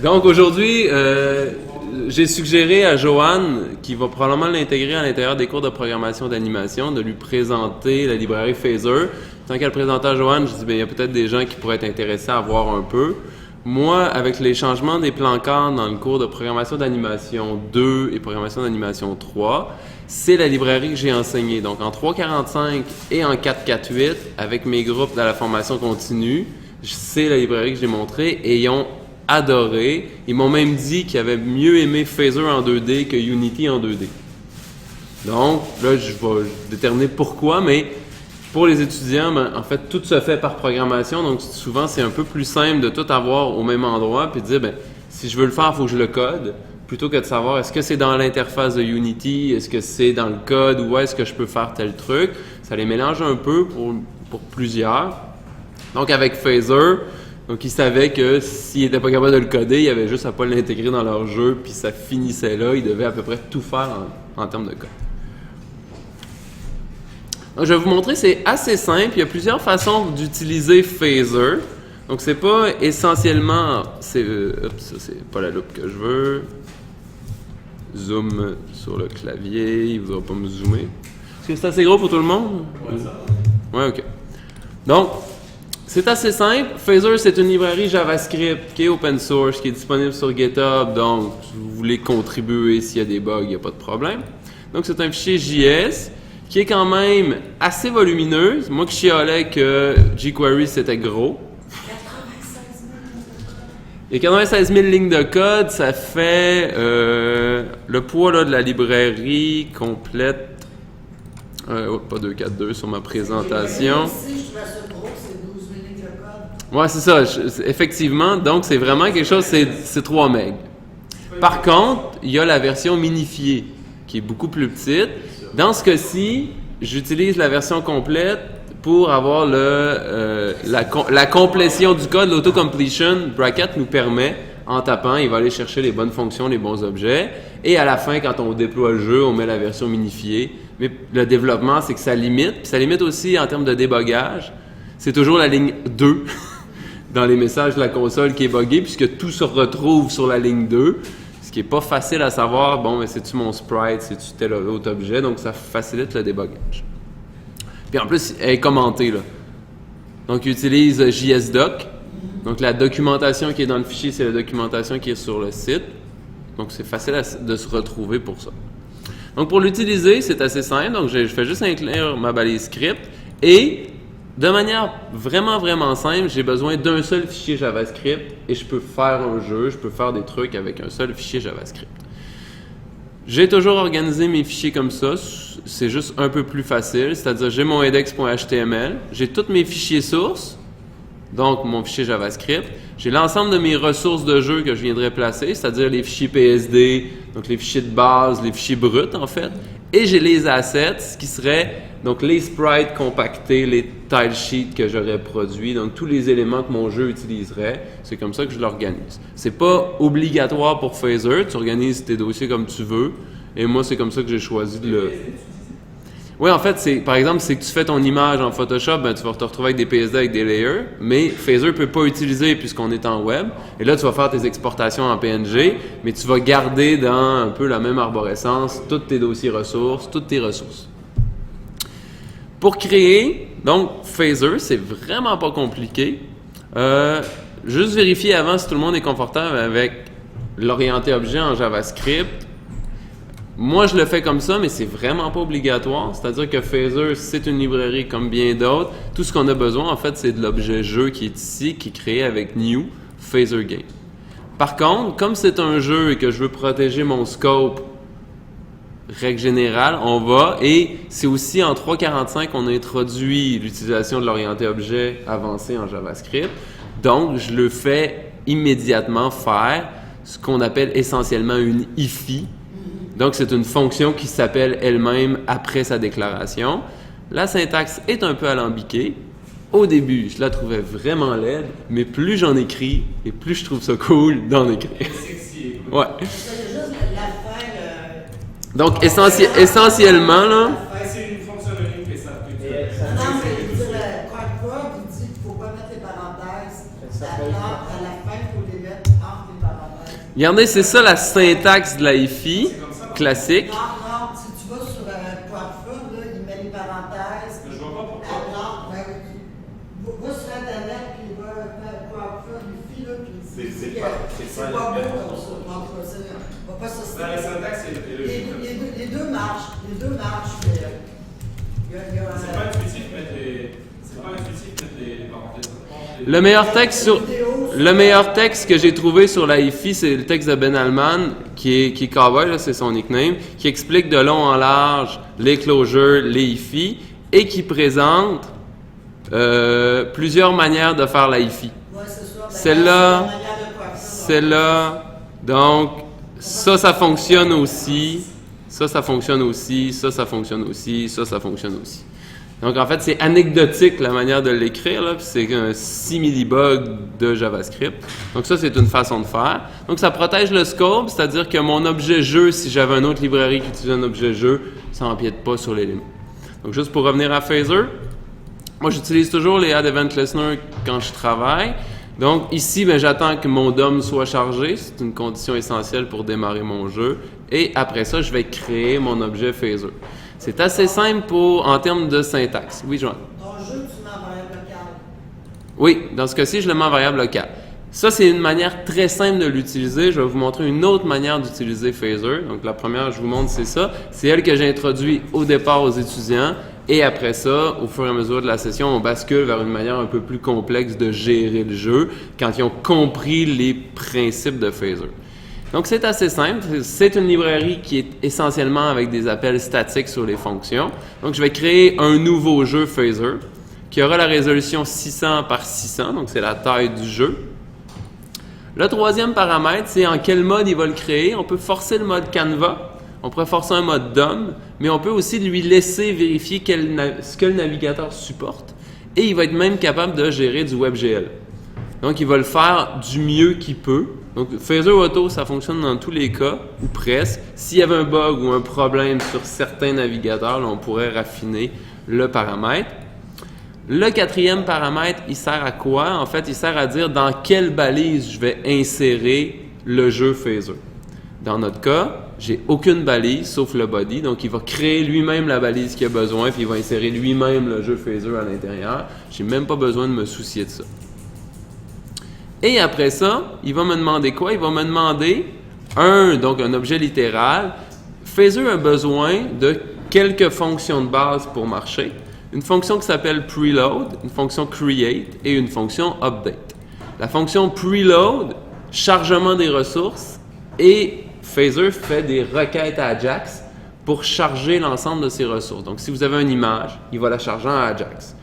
Donc aujourd'hui, j'ai suggéré à Joanne, qui va probablement l'intégrer à l'intérieur des cours de programmation d'animation, de lui présenter la librairie Phaser. Tant qu'elle présentait à Joanne, je dis il y a peut-être des gens qui pourraient être intéressés à voir un peu. Moi, avec les changements des plans cadres dans le cours de programmation d'animation 2 et programmation d'animation 3, c'est la librairie que j'ai enseignée. Donc en 3.45 et en 4.4.8, avec mes groupes dans la formation continue, c'est la librairie que j'ai montrée et ils ont adoré. Ils m'ont même dit qu'ils avaient mieux aimé Phaser en 2D que Unity en 2D. Donc là, je vais déterminer pourquoi, mais pour les étudiants, en fait, tout se fait par programmation, donc souvent, c'est un peu plus simple de tout avoir au même endroit, puis de dire, si je veux le faire, il faut que je le code, plutôt que de savoir, est-ce que c'est dans l'interface de Unity, est-ce que c'est dans le code, ou est-ce que je peux faire tel truc. Ça les mélange un peu pour plusieurs. Donc, avec Phaser, donc ils savaient que s'ils n'étaient pas capables de le coder, ils avaient juste à pas l'intégrer dans leur jeu, puis ça finissait là. Ils devaient à peu près tout faire en termes de code. Donc, je vais vous montrer, c'est assez simple. Il y a plusieurs façons d'utiliser Phaser. Donc, c'est pas essentiellement... ça, c'est pas la loupe que je veux. Zoom sur le clavier. Il ne voudra pas me zoomer. Est-ce que c'est assez gros pour tout le monde? Ouais, ça va. Ouais, OK. Donc, c'est assez simple. Phaser, c'est une librairie JavaScript qui est open source, qui est disponible sur GitHub. Donc, si vous voulez contribuer s'il y a des bugs, il n'y a pas de problème. Donc, c'est un fichier JS qui est quand même assez volumineuse. Moi qui chialais que jQuery c'était gros. 96 000. Et 96 000 lignes de code, ça fait le poids là, de la librairie complète. Pas 242 sur ma présentation. Si je trouvais ça gros, c'est 12 000 lignes de code. Ouais, c'est ça. Effectivement, donc c'est vraiment quelque chose, c'est 3 MB. Par contre, il y a la version minifiée qui est beaucoup plus petite. Dans ce cas-ci, j'utilise la version complète pour avoir la complétion du code. L'auto-completion bracket nous permet, en tapant, il va aller chercher les bonnes fonctions, les bons objets. Et à la fin, quand on déploie le jeu, on met la version minifiée. Mais le développement, c'est que ça limite. Puis ça limite aussi en termes de débogage. C'est toujours la ligne 2 dans les messages de la console qui est buggée, puisque tout se retrouve sur la ligne 2. Ce qui n'est pas facile à savoir, mais c'est-tu mon sprite, c'est-tu tel autre objet, donc ça facilite le débogage. Puis en plus, elle est commentée, là. Donc, il utilise JSDoc. Donc, la documentation qui est dans le fichier, c'est la documentation qui est sur le site. Donc, c'est facile de se retrouver pour ça. Donc, pour l'utiliser, c'est assez simple. Donc, je fais juste inclure ma balise script et de manière vraiment, vraiment simple, j'ai besoin d'un seul fichier JavaScript et je peux faire un jeu, je peux faire des trucs avec un seul fichier JavaScript. J'ai toujours organisé mes fichiers comme ça, c'est juste un peu plus facile, c'est-à-dire j'ai mon index.html, j'ai tous mes fichiers sources, donc mon fichier JavaScript, j'ai l'ensemble de mes ressources de jeu que je viendrai placer, c'est-à-dire les fichiers PSD, donc les fichiers de base, les fichiers bruts en fait, et j'ai les assets qui seraient donc les sprites compactés, les tile sheets que j'aurais produits, donc tous les éléments que mon jeu utiliserait, c'est comme ça que je l'organise. C'est pas obligatoire pour Phaser, tu organises tes dossiers comme tu veux, et moi c'est comme ça que j'ai choisi de le... Oui, en fait, par exemple, c'est que tu fais ton image en Photoshop, tu vas te retrouver avec des PSD avec des layers, mais Phaser ne peut pas utiliser puisqu'on est en web. Et là, tu vas faire tes exportations en PNG, mais tu vas garder dans un peu la même arborescence tous tes dossiers ressources, toutes tes ressources. Pour créer, donc, Phaser, c'est vraiment pas compliqué. Juste vérifier avant si tout le monde est confortable avec l'orienté objet en JavaScript. Moi, je le fais comme ça, mais c'est vraiment pas obligatoire. C'est-à-dire que Phaser, c'est une librairie comme bien d'autres. Tout ce qu'on a besoin, en fait, c'est de l'objet jeu qui est ici, qui est créé avec New Phaser Game. Par contre, comme c'est un jeu et que je veux protéger mon scope, règle générale, on va, et c'est aussi en 3.45 qu'on a introduit l'utilisation de l'orienté objet avancé en JavaScript. Donc, je le fais immédiatement faire ce qu'on appelle essentiellement une IFI. Donc, c'est une fonction qui s'appelle elle-même après sa déclaration. La syntaxe est un peu alambiquée. Au début, je la trouvais vraiment laide, mais plus j'en écris et plus je trouve ça cool d'en écrire. Ouais. Donc, essentiellement, là... C'est une fonctionnalité, mais ça peut Non, mais il dit le Quadcode, il dit qu'il ne faut pas mettre les parenthèses. À la fin, il faut les mettre entre les parenthèses. Regardez, c'est ça la syntaxe de la IFI classique. Non, si tu vas sur Quadford, là, il met les parenthèses. Je vois pas pourquoi. Non, ben oui. Va sur Internet, puis va Quadford, IFI, là, puis c'est pas beau comme ça. En tout cas, va pas se Dans la syntaxe, c'est logique. Les deux marchent, mais il y a C'est pas intuitif de mettre les parenthèses. Le meilleur texte que j'ai trouvé sur la IFI, c'est le texte de Ben Alman, qui est Cowboy, là, c'est son nickname, qui explique de long en large les closures, les IFI, et qui présente plusieurs manières de faire la IFI. Ouais, c'est ça. Celle-là, donc, ça fonctionne aussi, ça fonctionne aussi, ça fonctionne aussi, ça fonctionne aussi. Donc, en fait, c'est anecdotique la manière de l'écrire, là, puis c'est un simili-bug de JavaScript. Donc, ça, c'est une façon de faire. Donc, ça protège le scope, c'est-à-dire que mon objet jeu, si j'avais une autre librairie qui utilisait un objet jeu, ça n'empiète pas sur l'élément. Donc, juste pour revenir à Phaser, moi, j'utilise toujours les Add Event Listener quand je travaille. Donc, ici, ben, j'attends que mon DOM soit chargé. C'est une condition essentielle pour démarrer mon jeu. Et après ça, je vais créer mon objet Phaser. C'est assez simple en termes de syntaxe. Oui, Joanne? Ton jeu, tu mets en variable locale. Oui, dans ce cas-ci, je le mets en variable locale. Ça, c'est une manière très simple de l'utiliser. Je vais vous montrer une autre manière d'utiliser Phaser. Donc, la première, je vous montre, c'est ça. C'est elle que j'ai introduite au départ aux étudiants. Et après ça, au fur et à mesure de la session, on bascule vers une manière un peu plus complexe de gérer le jeu quand ils ont compris les principes de Phaser. Donc, c'est assez simple. C'est une librairie qui est essentiellement avec des appels statiques sur les fonctions. Donc, je vais créer un nouveau jeu Phaser qui aura la résolution 600 par 600. Donc, c'est la taille du jeu. Le troisième paramètre, c'est en quel mode il va le créer. On peut forcer le mode Canva. On pourrait forcer un mode DOM, mais on peut aussi lui laisser vérifier ce que le navigateur supporte. Et il va être même capable de gérer du WebGL. Donc, il va le faire du mieux qu'il peut. Donc, Phaser Auto, ça fonctionne dans tous les cas, ou presque. S'il y avait un bug ou un problème sur certains navigateurs, là, on pourrait raffiner le paramètre. Le quatrième paramètre, il sert à quoi? En fait, il sert à dire dans quelle balise je vais insérer le jeu Phaser. Dans notre cas, j'ai aucune balise sauf le body, donc il va créer lui-même la balise qu'il a besoin, puis il va insérer lui-même le jeu Phaser à l'intérieur. Je n'ai même pas besoin de me soucier de ça. Et après ça, il va me demander quoi? Il va me demander donc un objet littéral. Phaser a besoin de quelques fonctions de base pour marcher. Une fonction qui s'appelle preload, une fonction create et une fonction update. La fonction preload, chargement des ressources, et Phaser fait des requêtes à Ajax pour charger l'ensemble de ses ressources. Donc, si vous avez une image, il va la charger en Ajax.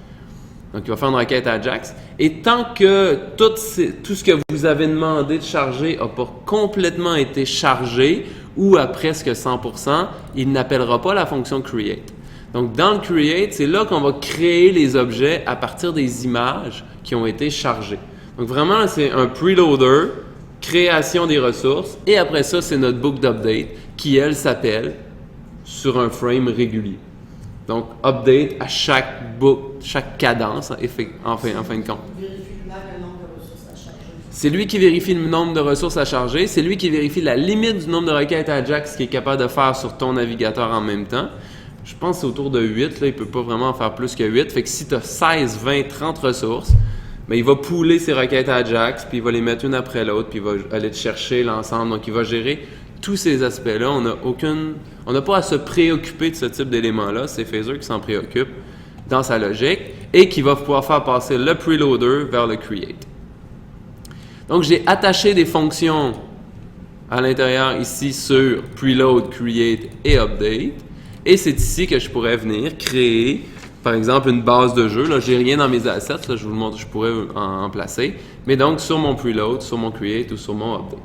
Donc, il va faire une requête à Ajax. Et tant que tout ce que vous avez demandé de charger n'a pas complètement été chargé ou à presque 100%, il n'appellera pas la fonction create. Donc, dans le create, c'est là qu'on va créer les objets à partir des images qui ont été chargées. Donc, vraiment, c'est un preloader, création des ressources, et après ça, c'est notre boucle d'update qui, elle, s'appelle sur un frame régulier. Donc, update à chaque boucle, chaque cadence, en fin de compte. C'est lui qui vérifie le nombre de ressources à charger. C'est lui qui vérifie la limite du nombre de requêtes à Ajax qu'il est capable de faire sur ton navigateur en même temps. Je pense que c'est autour de 8. Là, il ne peut pas vraiment en faire plus que 8. Fait que si tu as 16, 20, 30 ressources, ben, il va pooler ses requêtes à Ajax, puis il va les mettre une après l'autre, puis il va aller chercher l'ensemble. Donc, il va gérer tous ces aspects-là. On n'a pas à se préoccuper de ce type d'éléments-là. C'est Phaser qui s'en préoccupe dans sa logique et qui va pouvoir faire passer le preloader vers le create. Donc, j'ai attaché des fonctions à l'intérieur ici sur preload, create et update. Et c'est ici que je pourrais venir créer, par exemple, une base de jeu. Là, j'ai rien dans mes assets. Là, je vous le montre, je pourrais en placer. Mais donc, sur mon preload, sur mon create ou sur mon update.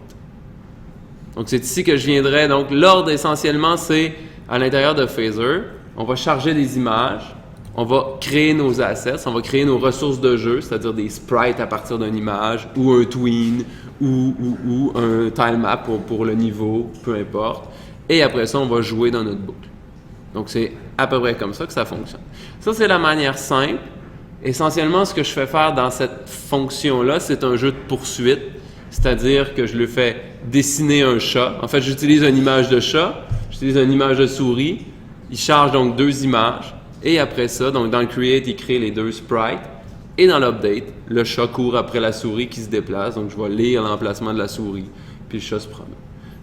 Donc, c'est ici que je viendrai. Donc, l'ordre, essentiellement, c'est à l'intérieur de Phaser. On va charger des images. On va créer nos assets. On va créer nos ressources de jeu, c'est-à-dire des sprites à partir d'une image ou un tween ou un tilemap pour le niveau, peu importe. Et après ça, on va jouer dans notre boucle. Donc, c'est à peu près comme ça que ça fonctionne. Ça, c'est la manière simple. Essentiellement, ce que je fais faire dans cette fonction-là, c'est un jeu de poursuite. c'est-à-dire que je lui fais dessiner un chat. En fait, j'utilise une image de chat, j'utilise une image de souris. Il charge donc 2 images. Et après ça, donc dans le Create, il crée les 2 sprites. Et dans l'Update, le chat court après la souris qui se déplace. Donc, je vais lire l'emplacement de la souris. Puis le chat se promène.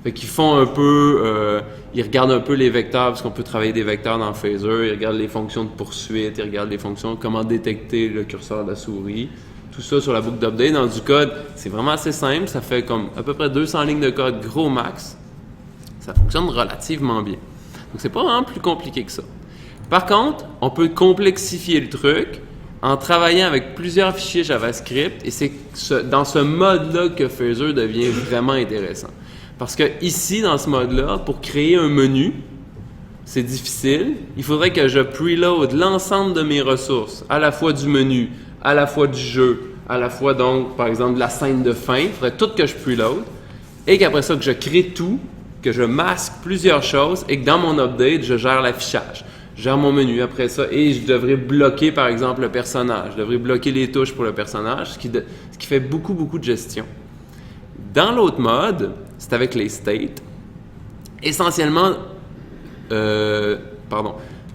Fait qu'ils font un peu, ils regardent un peu les vecteurs, parce qu'on peut travailler des vecteurs dans Phaser. Ils regardent les fonctions de poursuite, ils regardent les fonctions, comment détecter le curseur de la souris. Tout ça sur la boucle d'update. Dans du code, c'est vraiment assez simple. Ça fait comme à peu près 200 lignes de code gros max. Ça fonctionne relativement bien. Donc, c'est pas vraiment plus compliqué que ça. Par contre, on peut complexifier le truc en travaillant avec plusieurs fichiers JavaScript. Et c'est dans ce mode-là que Phaser devient vraiment intéressant. Parce que ici, dans ce mode-là, pour créer un menu, c'est difficile. Il faudrait que je preload l'ensemble de mes ressources, à la fois du menu, à la fois du jeu, à la fois donc, par exemple, de la scène de fin. Il faudrait tout que je preload. Et qu'après ça, que je crée tout, que je masque plusieurs choses et que dans mon update, je gère l'affichage. Je gère mon menu après ça et je devrais bloquer, par exemple, le personnage. Je devrais bloquer les touches pour le personnage, ce qui fait beaucoup de gestion. Dans l'autre mode, c'est avec les states. Essentiellement,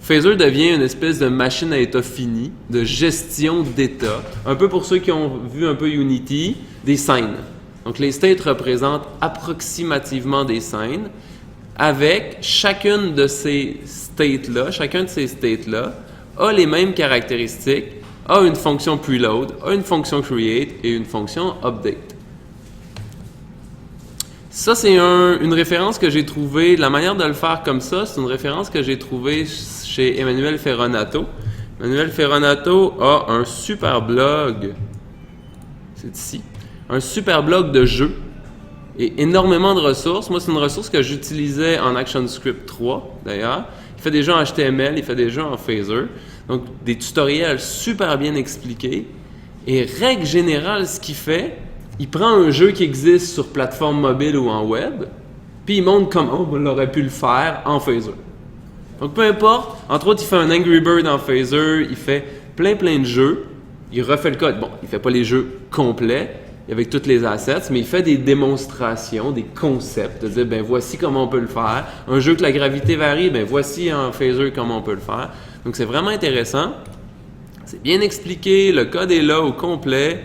Phaser devient une espèce de machine à état fini, de gestion d'état. Un peu pour ceux qui ont vu un peu Unity, des scènes. Donc les states représentent approximativement des scènes avec chacune de ces states-là, a les mêmes caractéristiques, a une fonction preload, a une fonction create et une fonction update. Ça, c'est une référence que j'ai trouvée, la manière de le faire comme ça, c'est une référence que j'ai trouvée chez Emmanuel Ferronato. Emmanuel Ferronato a un super blog, c'est ici, un super blog de jeux et énormément de ressources. Moi, c'est une ressource que j'utilisais en ActionScript 3, d'ailleurs. Il fait des jeux en HTML, il fait des jeux en Phaser. Donc, des tutoriels super bien expliqués. Et règle générale, ce qu'il fait, il prend un jeu qui existe sur plateforme mobile ou en web, puis il montre comment on aurait pu le faire en Phaser. Donc, peu importe. Entre autres, il fait un Angry Bird en Phaser, il fait plein de jeux. Il refait le code. Bon, il ne fait pas les jeux complets avec toutes les assets, mais il fait des démonstrations, des concepts, de dire, ben voici comment on peut le faire. Un jeu que la gravité varie, ben voici en Phaser comment on peut le faire. Donc, c'est vraiment intéressant. C'est bien expliqué, le code est là au complet.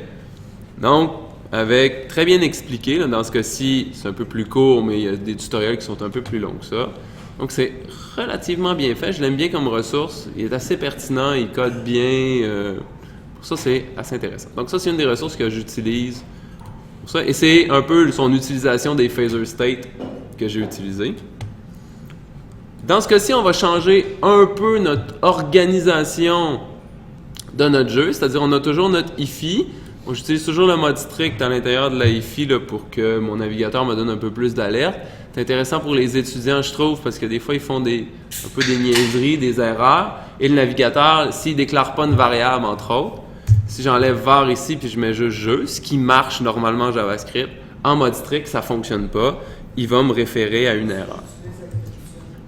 Donc, avec très bien expliqué, là, dans ce cas-ci, c'est un peu plus court, mais il y a des tutoriels qui sont un peu plus longs que ça. Donc, c'est relativement bien fait. Je l'aime bien comme ressource. Il est assez pertinent, il code bien. Pour ça, c'est assez intéressant. Donc, ça, c'est une des ressources que j'utilise pour ça. Et c'est un peu son utilisation des Phaser State que j'ai utilisé. Dans ce cas-ci, on va changer un peu notre organisation de notre jeu. C'est-à-dire, on a toujours notre IFI. J'utilise toujours le mode strict à l'intérieur de la IFI là, pour que mon navigateur me donne un peu plus d'alerte. C'est intéressant pour les étudiants, je trouve, parce que des fois, ils font un peu des niaiseries, des erreurs. Et le navigateur, s'il ne déclare pas une variable, entre autres, si j'enlève var ici puis je mets juste jeu, ce qui marche normalement en JavaScript, en mode strict, ça ne fonctionne pas. Il va me référer à une erreur.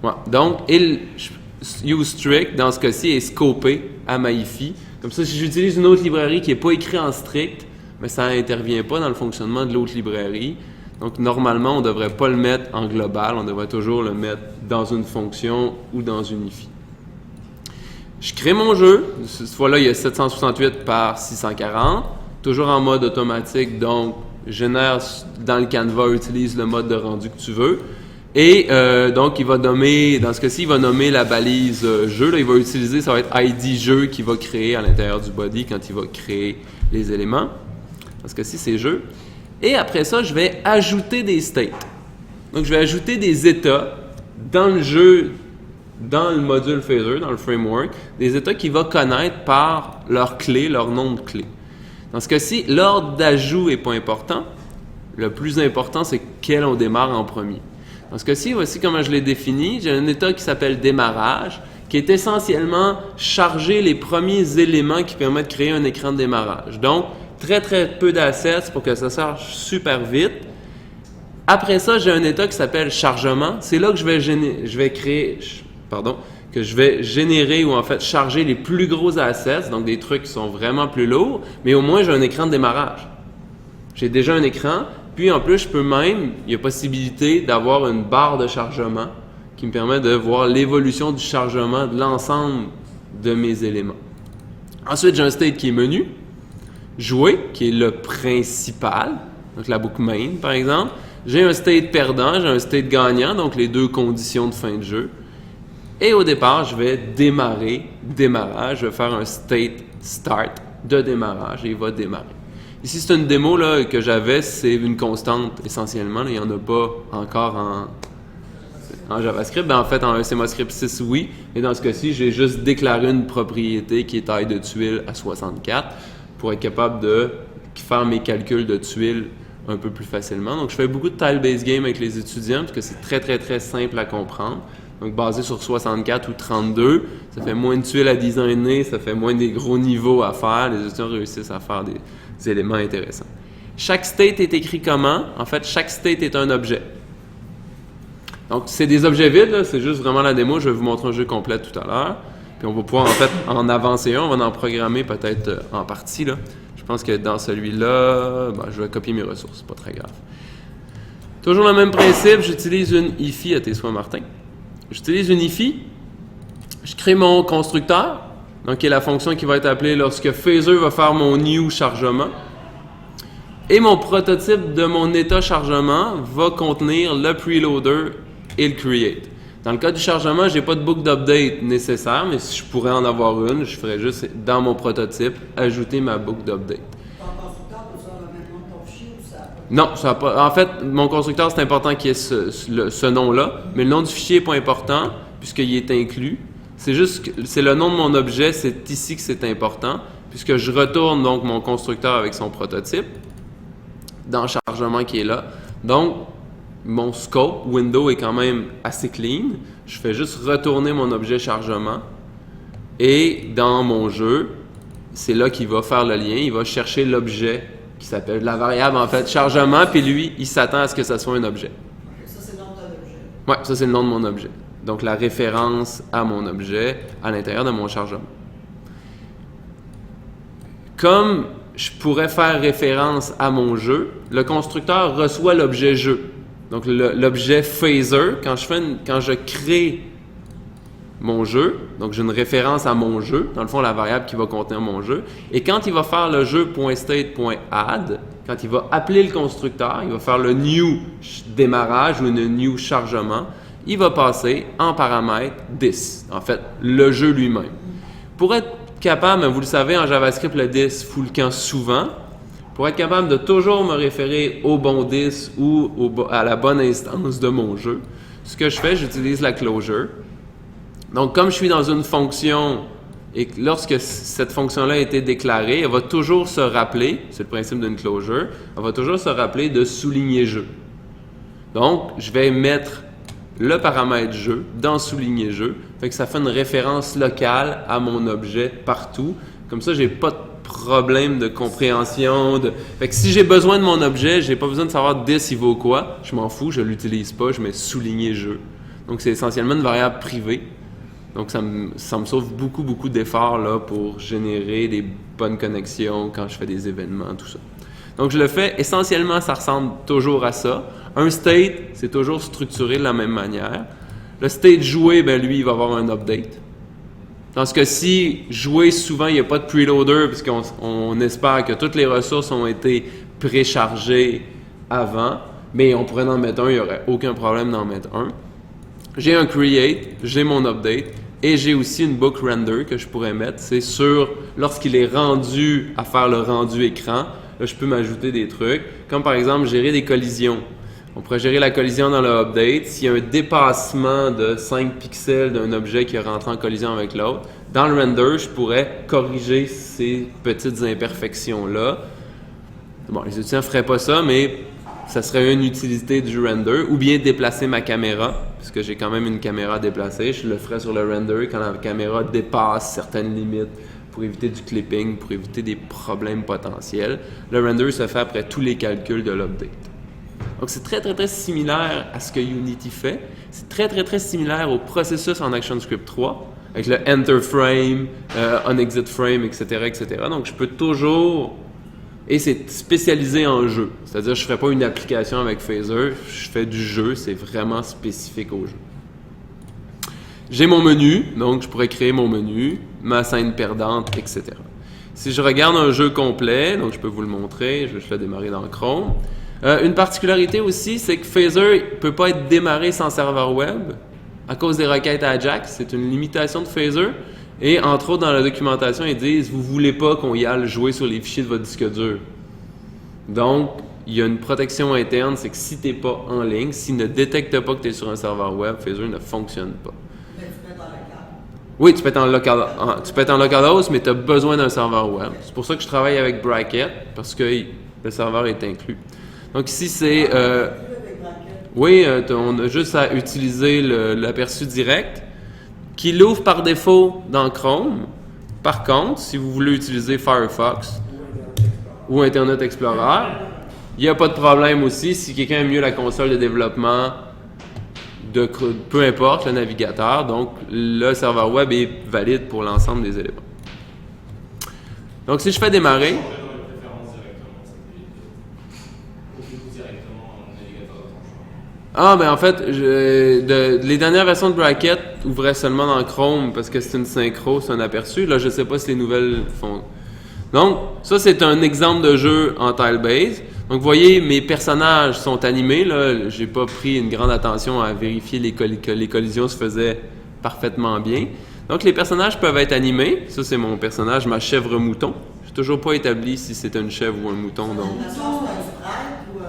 Ouais. Donc, useStrict, dans ce cas-ci, est scopé à ma IFI. Comme ça, si j'utilise une autre librairie qui n'est pas écrite en strict, mais ça n'intervient pas dans le fonctionnement de l'autre librairie. Donc, normalement, on ne devrait pas le mettre en global. On devrait toujours le mettre dans une fonction ou dans une IFI. Je crée mon jeu. Cette fois-là, il y a 768 par 640. Toujours en mode automatique. Donc, génère dans le Canva, utilise le mode de rendu que tu veux. Et donc, il va nommer, dans ce cas-ci, il va nommer la balise jeu. Là, il va utiliser, ça va être ID jeu qu'il va créer à l'intérieur du body quand il va créer les éléments. Dans ce cas-ci, c'est jeu. Et après ça, je vais ajouter des states. Donc, je vais ajouter des états dans le jeu, dans le module Phaser, dans le framework, des états qu'il va connaître par leur clé, leur nom de clé. Dans ce cas-ci, l'ordre d'ajout n'est pas important. Le plus important, c'est quel on démarre en premier. Dans ce cas-ci, voici comment je l'ai défini. J'ai un état qui s'appelle démarrage, qui est essentiellement charger les premiers éléments qui permettent de créer un écran de démarrage. Donc, très peu d'assets pour que ça charge super vite. Après ça, j'ai un état qui s'appelle chargement. C'est là que je vais générer ou en fait charger les plus gros assets, donc des trucs qui sont vraiment plus lourds, mais au moins j'ai un écran de démarrage. J'ai déjà un écran, Puis en plus, il y a possibilité d'avoir une barre de chargement qui me permet de voir l'évolution du chargement de l'ensemble de mes éléments. Ensuite, j'ai un state qui est menu, jouer, qui est le principal, donc la boucle main par exemple. J'ai un state perdant, j'ai un state gagnant, donc les deux conditions de fin de jeu. Et au départ, je vais démarrage, je vais faire un state start de démarrage et il va démarrer. Ici, c'est une démo là, que j'avais, c'est une constante essentiellement, là, il n'y en a pas encore en JavaScript. En fait, en ECMAScript 6, oui, et dans ce cas-ci, j'ai juste déclaré une propriété qui est taille de tuile à 64 pour être capable de faire mes calculs de tuiles un peu plus facilement. Donc, je fais beaucoup de tile-based game avec les étudiants parce que c'est très, très, très simple à comprendre. Donc, basé sur 64 ou 32, ça fait moins de tuiles à designer, ça fait moins des gros niveaux à faire. Les étudiants réussissent à faire des éléments intéressants. Chaque state est écrit comment? En fait, chaque state est un objet. Donc, c'est des objets vides, là, c'est juste vraiment la démo. Je vais vous montrer un jeu complet tout à l'heure. Puis, on va pouvoir, en fait, en avancer un. On va en programmer peut-être en partie, là. Je pense que dans celui-là, je vais copier mes ressources, c'est pas très grave. Toujours le même principe, j'utilise une IFI à tes soins, Martin. J'utilise une IFI, je crée mon constructeur, donc qui est la fonction qui va être appelée lorsque Phaser va faire mon new chargement. Et mon prototype de mon état chargement va contenir le preloader et le create. Dans le cas du chargement, je n'ai pas de boucle d'update nécessaire, mais si je pourrais en avoir une, je ferais juste dans mon prototype ajouter ma boucle d'update. Ton constructeur peut faire le même nom que ton fichier ou ça? Non, ça a pas. En fait, mon constructeur, c'est important qu'il y ait ce nom-là, mais le nom du fichier n'est pas important puisqu'il est inclus. C'est juste que c'est le nom de mon objet, c'est ici que c'est important, puisque je retourne donc mon constructeur avec son prototype dans le chargement qui est là. Donc, mon scope window est quand même assez clean. Je fais juste retourner mon objet chargement. Et dans mon jeu, c'est là qu'il va faire le lien. Il va chercher l'objet qui s'appelle la variable en fait chargement. Puis lui, il s'attend à ce que ça soit un objet. Okay, ça, c'est le nom de ton objet. Oui, ça c'est le nom de mon objet. Donc la référence à mon objet à l'intérieur de mon chargement. Comme je pourrais faire référence à mon jeu, le constructeur reçoit l'objet jeu. Donc l'objet phaser, quand je crée mon jeu, donc j'ai une référence à mon jeu, dans le fond la variable qui va contenir mon jeu, et quand il va faire le jeu.state.add, quand il va appeler le constructeur, il va faire le new démarrage ou le new chargement, il va passer en paramètre this, en fait le jeu lui-même. Pour être capable, vous le savez en JavaScript le this fout le camp souvent. Pour être capable de toujours me référer au bon this ou à la bonne instance de mon jeu, ce que je fais, j'utilise la closure. Donc, comme je suis dans une fonction et que lorsque cette fonction-là a été déclarée, elle va toujours se rappeler, c'est le principe d'une closure, elle va toujours se rappeler de souligner jeu. Donc, je vais mettre le paramètre jeu dans souligner jeu, fait que ça fait une référence locale à mon objet partout. Comme ça, j'ai pas de problème de compréhension. Fait que si j'ai besoin de mon objet, j'ai pas besoin de savoir this il vaut quoi, je m'en fous, je l'utilise pas, je mets souligner jeu. Donc c'est essentiellement une variable privée. Donc ça me sauve beaucoup d'efforts là pour générer des bonnes connexions quand je fais des événements, tout ça. Donc je le fais, essentiellement ça ressemble toujours à ça. Un state, c'est toujours structuré de la même manière. Le state joué, ben lui, il va avoir un update. Dans ce cas-ci, jouer, souvent, il n'y a pas de preloader puisqu'on espère que toutes les ressources ont été préchargées avant, mais on pourrait en mettre un, il n'y aurait aucun problème d'en mettre un. J'ai un create, j'ai mon update et j'ai aussi une book render que je pourrais mettre. C'est sûr, lorsqu'il est rendu à faire le rendu écran, là, je peux m'ajouter des trucs, comme par exemple gérer des collisions. On pourrait gérer la collision dans le update. S'il y a un dépassement de 5 pixels d'un objet qui est rentré en collision avec l'autre, dans le render, je pourrais corriger ces petites imperfections-là. Bon, les étudiants ne feraient pas ça, mais ça serait une utilité du render. Ou bien déplacer ma caméra, puisque j'ai quand même une caméra déplacée. Je le ferais sur le render quand la caméra dépasse certaines limites pour éviter du clipping, pour éviter des problèmes potentiels. Le render se fait après tous les calculs de l'update. Donc, c'est très similaire à ce que Unity fait. C'est très similaire au processus en ActionScript 3, avec le enter frame, on exit frame, etc. Donc, je peux toujours Et c'est spécialisé en jeu. C'est-à-dire, je ne ferai pas une application avec Phaser, je fais du jeu, c'est vraiment spécifique au jeu. J'ai mon menu, donc je pourrais créer mon menu, ma scène perdante, etc. Si je regarde un jeu complet, donc je peux vous le montrer, je vais juste le démarrer dans Chrome. Une particularité aussi, c'est que Phaser ne peut pas être démarré sans serveur web à cause des requêtes Ajax. C'est une limitation de Phaser. Et entre autres, dans la documentation, ils disent « Vous ne voulez pas qu'on y aille jouer sur les fichiers de votre disque dur. » Donc, il y a une protection interne, c'est que si tu n'es pas en ligne, s'il ne détecte pas que tu es sur un serveur web, Phaser ne fonctionne pas. Mais tu peux être en local. Oui, tu peux être en localhost, mais tu as besoin d'un serveur web. C'est pour ça que je travaille avec Bracket, parce que le serveur est inclus. Donc ici, c'est... oui, on a juste à utiliser l'aperçu direct, qui l'ouvre par défaut dans Chrome. Par contre, si vous voulez utiliser Firefox ou Internet Explorer, il n'y a pas de problème aussi. Si quelqu'un aime mieux la console de développement, peu importe, le navigateur, donc le serveur web est valide pour l'ensemble des éléments. Donc si je fais démarrer... Ah, ben en fait, les dernières versions de Bracket ouvraient seulement dans Chrome parce que c'est une synchro, c'est un aperçu. Là, je ne sais pas si les nouvelles font. Donc, ça, c'est un exemple de jeu en tile-based. Donc, vous voyez, mes personnages sont animés. Là, j'ai pas pris une grande attention à vérifier que les collisions se faisaient parfaitement bien. Donc, les personnages peuvent être animés. Ça, c'est mon personnage, ma chèvre-mouton. Je n'ai toujours pas établi si c'est une chèvre ou un mouton. Donc...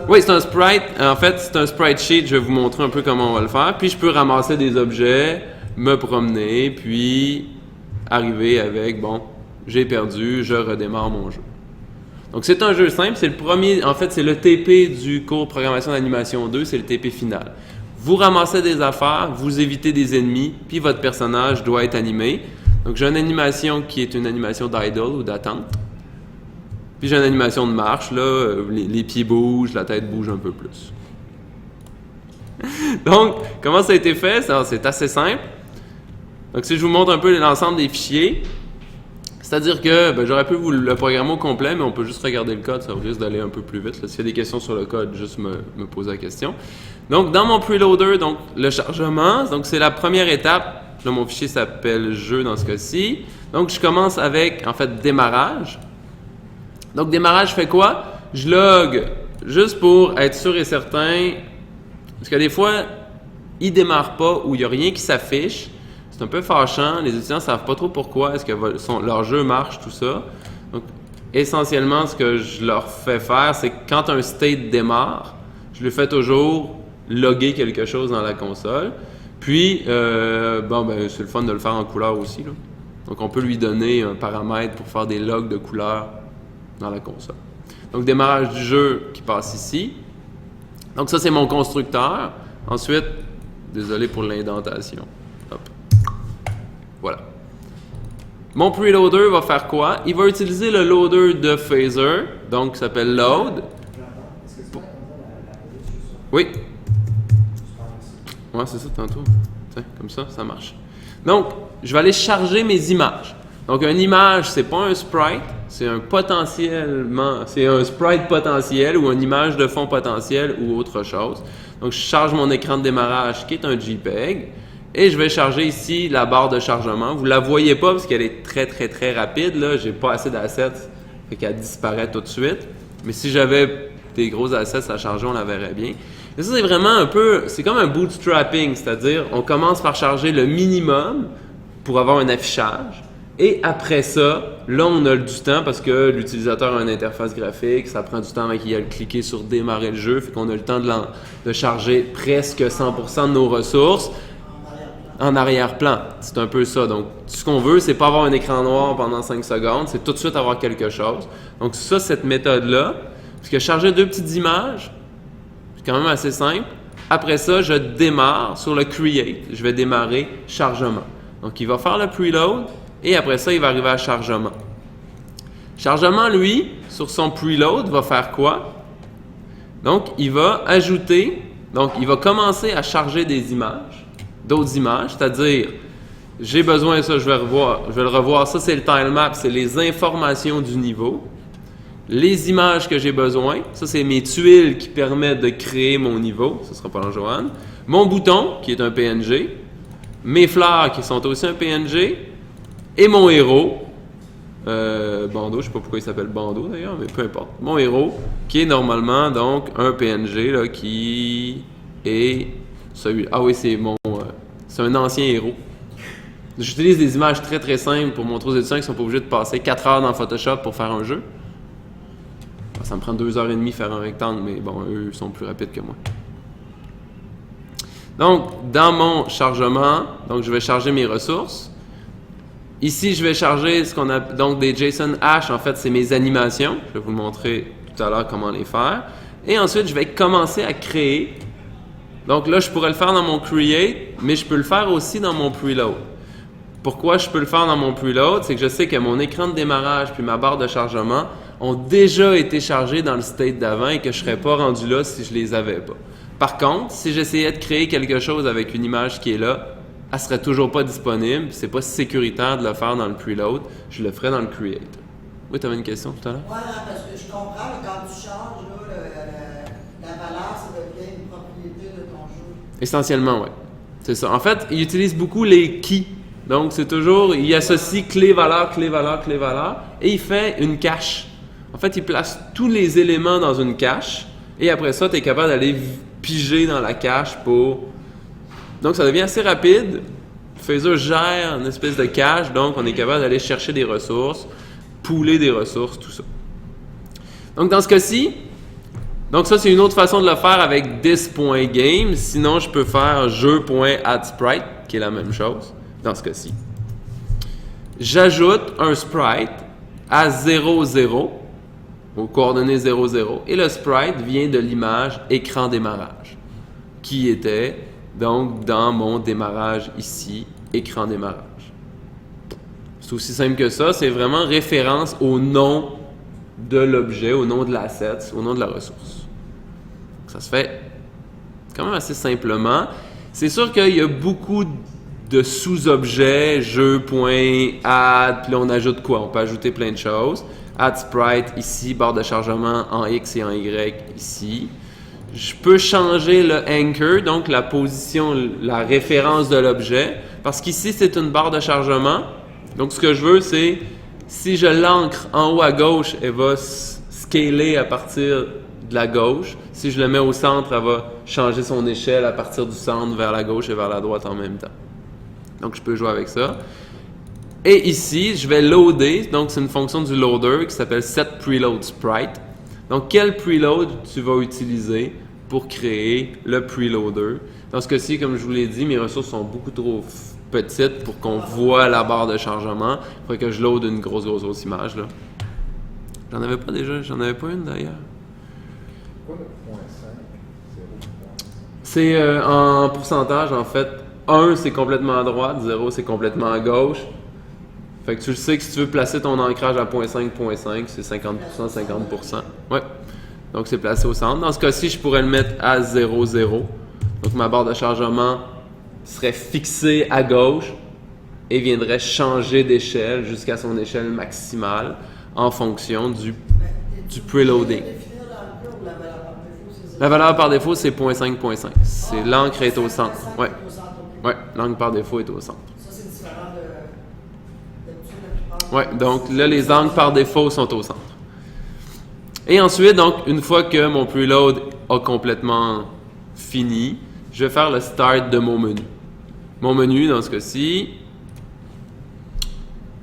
Oui, c'est un sprite. En fait, c'est un sprite sheet. Je vais vous montrer un peu comment on va le faire. Puis, je peux ramasser des objets, me promener, puis arriver avec, bon, j'ai perdu, je redémarre mon jeu. Donc, c'est un jeu simple. C'est le premier, en fait, c'est le TP du cours Programmation d'animation 2. C'est le TP final. Vous ramassez des affaires, vous évitez des ennemis, puis votre personnage doit être animé. Donc, j'ai une animation qui est une animation d'idle ou d'attente. Puis j'ai une animation de marche, là, les pieds bougent, la tête bouge un peu plus. Donc, comment ça a été fait? C'est assez simple. Donc, si je vous montre un peu l'ensemble des fichiers, c'est-à-dire que j'aurais pu vous le programmer au complet, mais on peut juste regarder le code, ça risque d'aller un peu plus vite. S'il y a des questions sur le code, juste me poser la question. Donc, dans mon preloader, donc le chargement, donc c'est la première étape. Là, mon fichier s'appelle jeu dans ce cas-ci. Donc, je commence avec, en fait, démarrage. Donc, démarrage fait quoi? Je log juste pour être sûr et certain, parce que des fois, il ne démarre pas ou il n'y a rien qui s'affiche. C'est un peu fâchant. Les étudiants ne savent pas trop pourquoi est-ce que leur jeu marche, tout ça. Donc, essentiellement, ce que je leur fais faire, c'est que quand un state démarre, je lui fais toujours loguer quelque chose dans la console. Puis, c'est le fun de le faire en couleur aussi, là. Donc, on peut lui donner un paramètre pour faire des logs de couleur dans la console. Donc, démarrage du jeu qui passe ici. Donc, ça, c'est mon constructeur. Ensuite, désolé pour l'indentation. Hop. Voilà. Mon preloader va faire quoi? Il va utiliser le loader de Phaser, donc qui s'appelle load. Oui. Ouais, c'est ça tantôt. Tiens, comme ça, ça marche. Donc, je vais aller charger mes images. Donc, une image, c'est pas un sprite, c'est un sprite potentiel ou une image de fond potentiel ou autre chose. Donc, je charge mon écran de démarrage qui est un JPEG et je vais charger ici la barre de chargement. Vous la voyez pas parce qu'elle est très, très, très rapide. Là, j'ai pas assez d'assets, fait qu'elle disparaît tout de suite. Mais si j'avais des gros assets à charger, on la verrait bien. Et ça, c'est vraiment un peu, c'est comme un bootstrapping, c'est-à-dire on commence par charger le minimum pour avoir un affichage. Et après ça, là, on a du temps parce que l'utilisateur a une interface graphique, ça prend du temps avant qu'il aille cliquer sur démarrer le jeu, fait qu'on a le temps de charger presque 100% de nos ressources en arrière-plan. C'est un peu ça. Donc, ce qu'on veut, c'est pas avoir un écran noir pendant 5 secondes, c'est tout de suite avoir quelque chose. Donc, ça, cette méthode-là, parce que charger 2 petites images, c'est quand même assez simple. Après ça, je démarre sur le create. Je vais démarrer chargement. Donc, il va faire le preload. Et après ça, il va arriver à chargement. Chargement, lui, sur son preload, va faire quoi? Donc, il va ajouter, donc il va commencer à charger des images, d'autres images, c'est-à-dire, j'ai besoin de ça, je vais le revoir. Ça, c'est le tilemap, c'est les informations du niveau. les images que j'ai besoin. Ça, c'est mes tuiles qui permettent de créer mon niveau. Ce sera pas dans Joanne. Mon bouton, qui est un PNG. Mes fleurs, qui sont aussi un PNG. Et mon héros. Bandeau, je sais pas pourquoi il s'appelle Bandeau d'ailleurs, mais peu importe. Mon héros, qui est normalement donc un PNG là, qui est celui. Ah oui, c'est c'est un ancien héros. J'utilise des images très très simples pour montrer aux étudiants qui sont pas obligés de passer 4 heures dans Photoshop pour faire un jeu. Ça me prend 2h30 faire un rectangle, mais bon, eux sont plus rapides que moi. Donc, dans mon chargement, donc je vais charger mes ressources. Ici, je vais charger ce qu'on a donc des JSON Hash. En fait, c'est mes animations. Je vais vous montrer tout à l'heure comment les faire. Et ensuite, je vais commencer à créer. Donc là, je pourrais le faire dans mon Create, mais je peux le faire aussi dans mon Preload. Pourquoi je peux le faire dans mon Preload? C'est que je sais que mon écran de démarrage puis ma barre de chargement ont déjà été chargés dans le state d'avant et que je ne serais pas rendu là si je les avais pas. Par contre, si j'essayais de créer quelque chose avec une image qui est là, elle ne serait toujours pas disponible. C'est pas sécuritaire de le faire dans le Preload. Je le ferais dans le Create. Oui, tu avais une question tout à l'heure? Oui, parce que je comprends, mais quand tu changes là, la valeur, ça devient une propriété de ton jeu. Essentiellement, oui. C'est ça. En fait, il utilise beaucoup les keys. Donc, c'est toujours, il associe clé-valeur, clé-valeur, clé-valeur, et il fait une cache. En fait, il place tous les éléments dans une cache, et après ça, tu es capable d'aller piger dans la cache pour... Donc, ça devient assez rapide. Phaser gère une espèce de cache, donc on est capable d'aller chercher des ressources, pooler des ressources, tout ça. Donc, dans ce cas-ci, donc ça, c'est une autre façon de le faire avec this.game. Sinon, je peux faire jeu.addSprite, qui est la même chose. Dans ce cas-ci. J'ajoute un sprite à 0, 0, aux coordonnées 0, 0, et le sprite vient de l'image écran démarrage, qui était donc dans mon démarrage ici, écran démarrage. C'est aussi simple que ça, c'est vraiment référence au nom de l'objet, au nom de l'asset, au nom de la ressource. Ça se fait quand même assez simplement. C'est sûr qu'il y a beaucoup de sous-objets, jeu.add, puis là on ajoute quoi? On peut ajouter plein de choses. Add sprite ici, barre de chargement en X et en Y ici. Je peux changer le anchor, donc la position, la référence de l'objet, parce qu'ici c'est une barre de chargement. Donc ce que je veux, c'est si je l'ancre en haut à gauche, elle va scaler à partir de la gauche. Si je le mets au centre, elle va changer son échelle à partir du centre vers la gauche et vers la droite en même temps. Donc, je peux jouer avec ça. Et ici, je vais loader. Donc, c'est une fonction du loader qui s'appelle setPreloadSprite. Donc, quel preload tu vas utiliser pour créer le preloader? Dans ce cas-ci, comme je vous l'ai dit, mes ressources sont beaucoup trop petites pour qu'on voit la barre de chargement. Il faudrait que je load une grosse image, là. J'en avais pas déjà. J'en avais pas une, d'ailleurs. Pourquoi le 0.5? C'est en pourcentage, en fait. 1, c'est complètement à droite, 0, c'est complètement à gauche. Fait que tu le sais que si tu veux placer ton ancrage à 0.5, c'est 50%, 50%. Ouais. Donc, c'est placé au centre. Dans ce cas-ci, je pourrais le mettre à 0, 0. Donc, ma barre de chargement serait fixée à gauche et viendrait changer d'échelle jusqu'à son échelle maximale en fonction du preloading. La valeur par défaut, c'est 0.5. C'est l'encre est au centre. Ouais. Ouais, l'encre par défaut est au centre. Ça, c'est différent de Ouais, donc là, les encres par défaut sont au centre. Et ensuite, donc, une fois que mon preload a complètement fini, je vais faire le start de mon menu. Mon menu, dans ce cas-ci.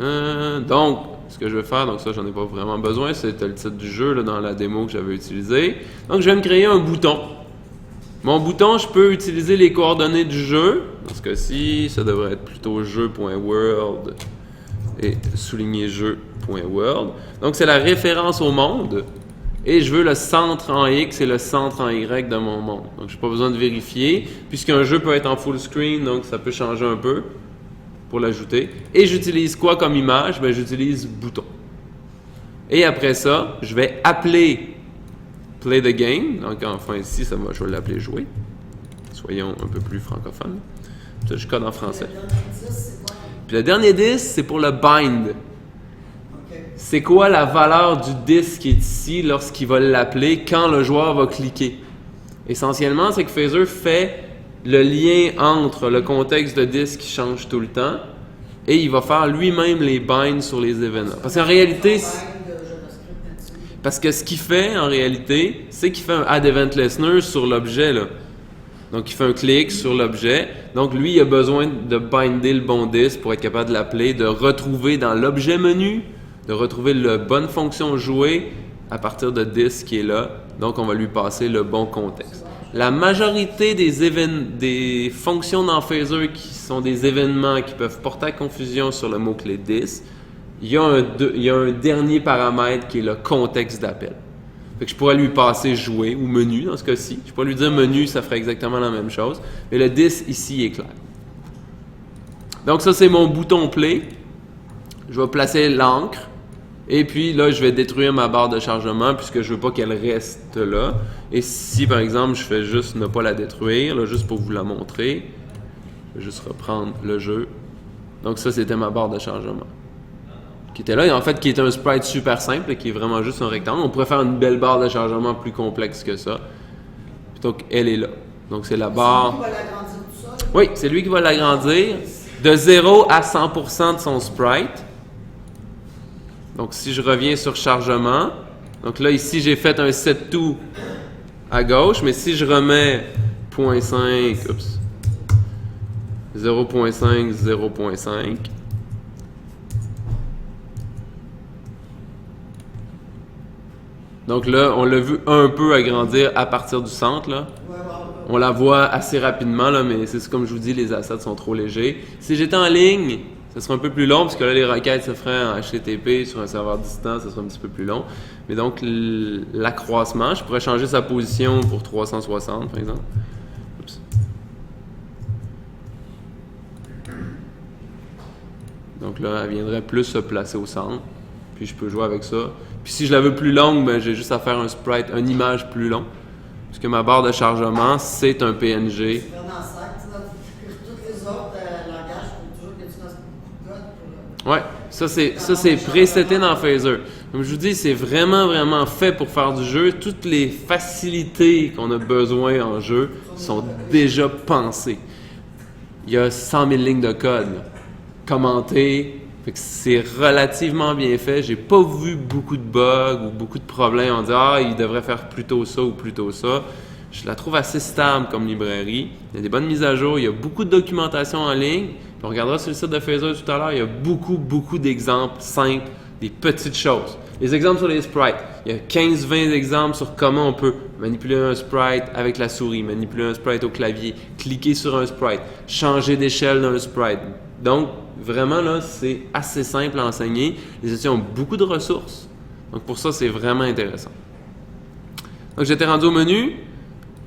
Donc, ce que je vais faire, donc ça, j'en ai pas vraiment besoin, c'était le titre du jeu là, dans la démo que j'avais utilisée. Donc, je vais me créer un bouton. Mon bouton, je peux utiliser les coordonnées du jeu. Dans ce cas-ci, ça devrait être plutôt jeu.world et souligner jeu.world. Donc, c'est la référence au monde. Et je veux le centre en X et le centre en Y de mon monde. Donc, je n'ai pas besoin de vérifier. Puisqu'un jeu peut être en full screen, donc ça peut changer un peu pour l'ajouter. Et j'utilise quoi comme image? Bien, j'utilise bouton. Et après ça, je vais appeler Play the game. Donc, enfin, ici, je vais l'appeler jouer. Soyons un peu plus francophones. Ça, je code en français. Puis le dernier 10, c'est pour le bind. c'est quoi la valeur du disque qui est ici lorsqu'il va l'appeler quand le joueur va cliquer. Essentiellement, c'est que Phaser fait le lien entre le contexte de disque qui change tout le temps et il va faire lui-même les binds sur les événements. Parce qu'en réalité, parce que ce qu'il fait en réalité, c'est qu'il fait un add event listener sur l'objet là. Donc il fait un clic sur l'objet. Donc lui, il a besoin de binder le bon disque pour être capable de l'appeler, de retrouver dans l'objet menu, de retrouver la bonne fonction jouée à partir de disque qui est là. Donc on va lui passer le bon contexte. La majorité des fonctions dans Phaser qui sont des événements qui peuvent porter à confusion sur le mot-clé disque, il y a un dernier paramètre qui est le contexte d'appel. Fait que je pourrais lui passer jouer ou menu dans ce cas-ci. Je pourrais lui dire menu, ça ferait exactement la même chose. Mais le disque ici est clair. Donc ça, c'est mon bouton play. Je vais placer l'encre. Et puis là, je vais détruire ma barre de chargement puisque je veux pas qu'elle reste là. Et si, par exemple, je fais juste ne pas la détruire, là, juste pour vous la montrer, je vais juste reprendre le jeu. Donc ça, c'était ma barre de chargement. Qui était là, et en fait, qui est un sprite super simple, qui est vraiment juste un rectangle. On pourrait faire une belle barre de chargement plus complexe que ça. Plutôt qu'elle est là. Donc c'est la barre... C'est lui qui va l'agrandir tout ça? Oui, c'est lui qui va l'agrandir de 0 à 100% de son sprite. Donc si je reviens sur chargement, donc là ici j'ai fait un set to à gauche, mais si je remets 0.5, 0.5, 0.5, donc là, on l'a vu un peu agrandir à partir du centre. Là. On la voit assez rapidement, là, mais c'est comme je vous dis, les assets sont trop légers. Si j'étais en ligne, ça serait un peu plus long, parce que là, les requêtes se feraient en HTTP sur un serveur distant, ça serait un petit peu plus long. Mais donc, l'accroissement, je pourrais changer sa position pour 360, par exemple. Oups. Donc là, elle viendrait plus se placer au centre. Puis je peux jouer avec ça. Puis si je la veux plus longue, ben, j'ai juste à faire un sprite, une image plus long. Puisque ma barre de chargement, c'est un PNG. C'est vraiment sac. Tous les autres langages, il faut toujours que tu fasses beaucoup de code pour... Ouais, ça c'est preseté dans Phaser. Comme je vous dis, c'est vraiment fait pour faire du jeu. Toutes les facilités qu'on a besoin en jeu sont déjà pensées. Il y a 100 000 lignes de code. Commenté. Fait que c'est relativement bien fait. J'ai pas vu beaucoup de bugs ou beaucoup de problèmes. On dit il devrait faire plutôt ça ou plutôt ça. Je la trouve assez stable comme librairie. Il y a des bonnes mises à jour. Il y a beaucoup de documentation en ligne. On regardera sur le site de Phaser tout à l'heure. Il y a beaucoup d'exemples simples, des petites choses. Les exemples sur les sprites. Il y a 15-20 exemples sur comment on peut manipuler un sprite avec la souris, manipuler un sprite au clavier, cliquer sur un sprite, changer d'échelle d'un sprite. Donc, vraiment, là, c'est assez simple à enseigner. Les étudiants ont beaucoup de ressources. Donc, pour ça, c'est vraiment intéressant. Donc, j'étais rendu au menu.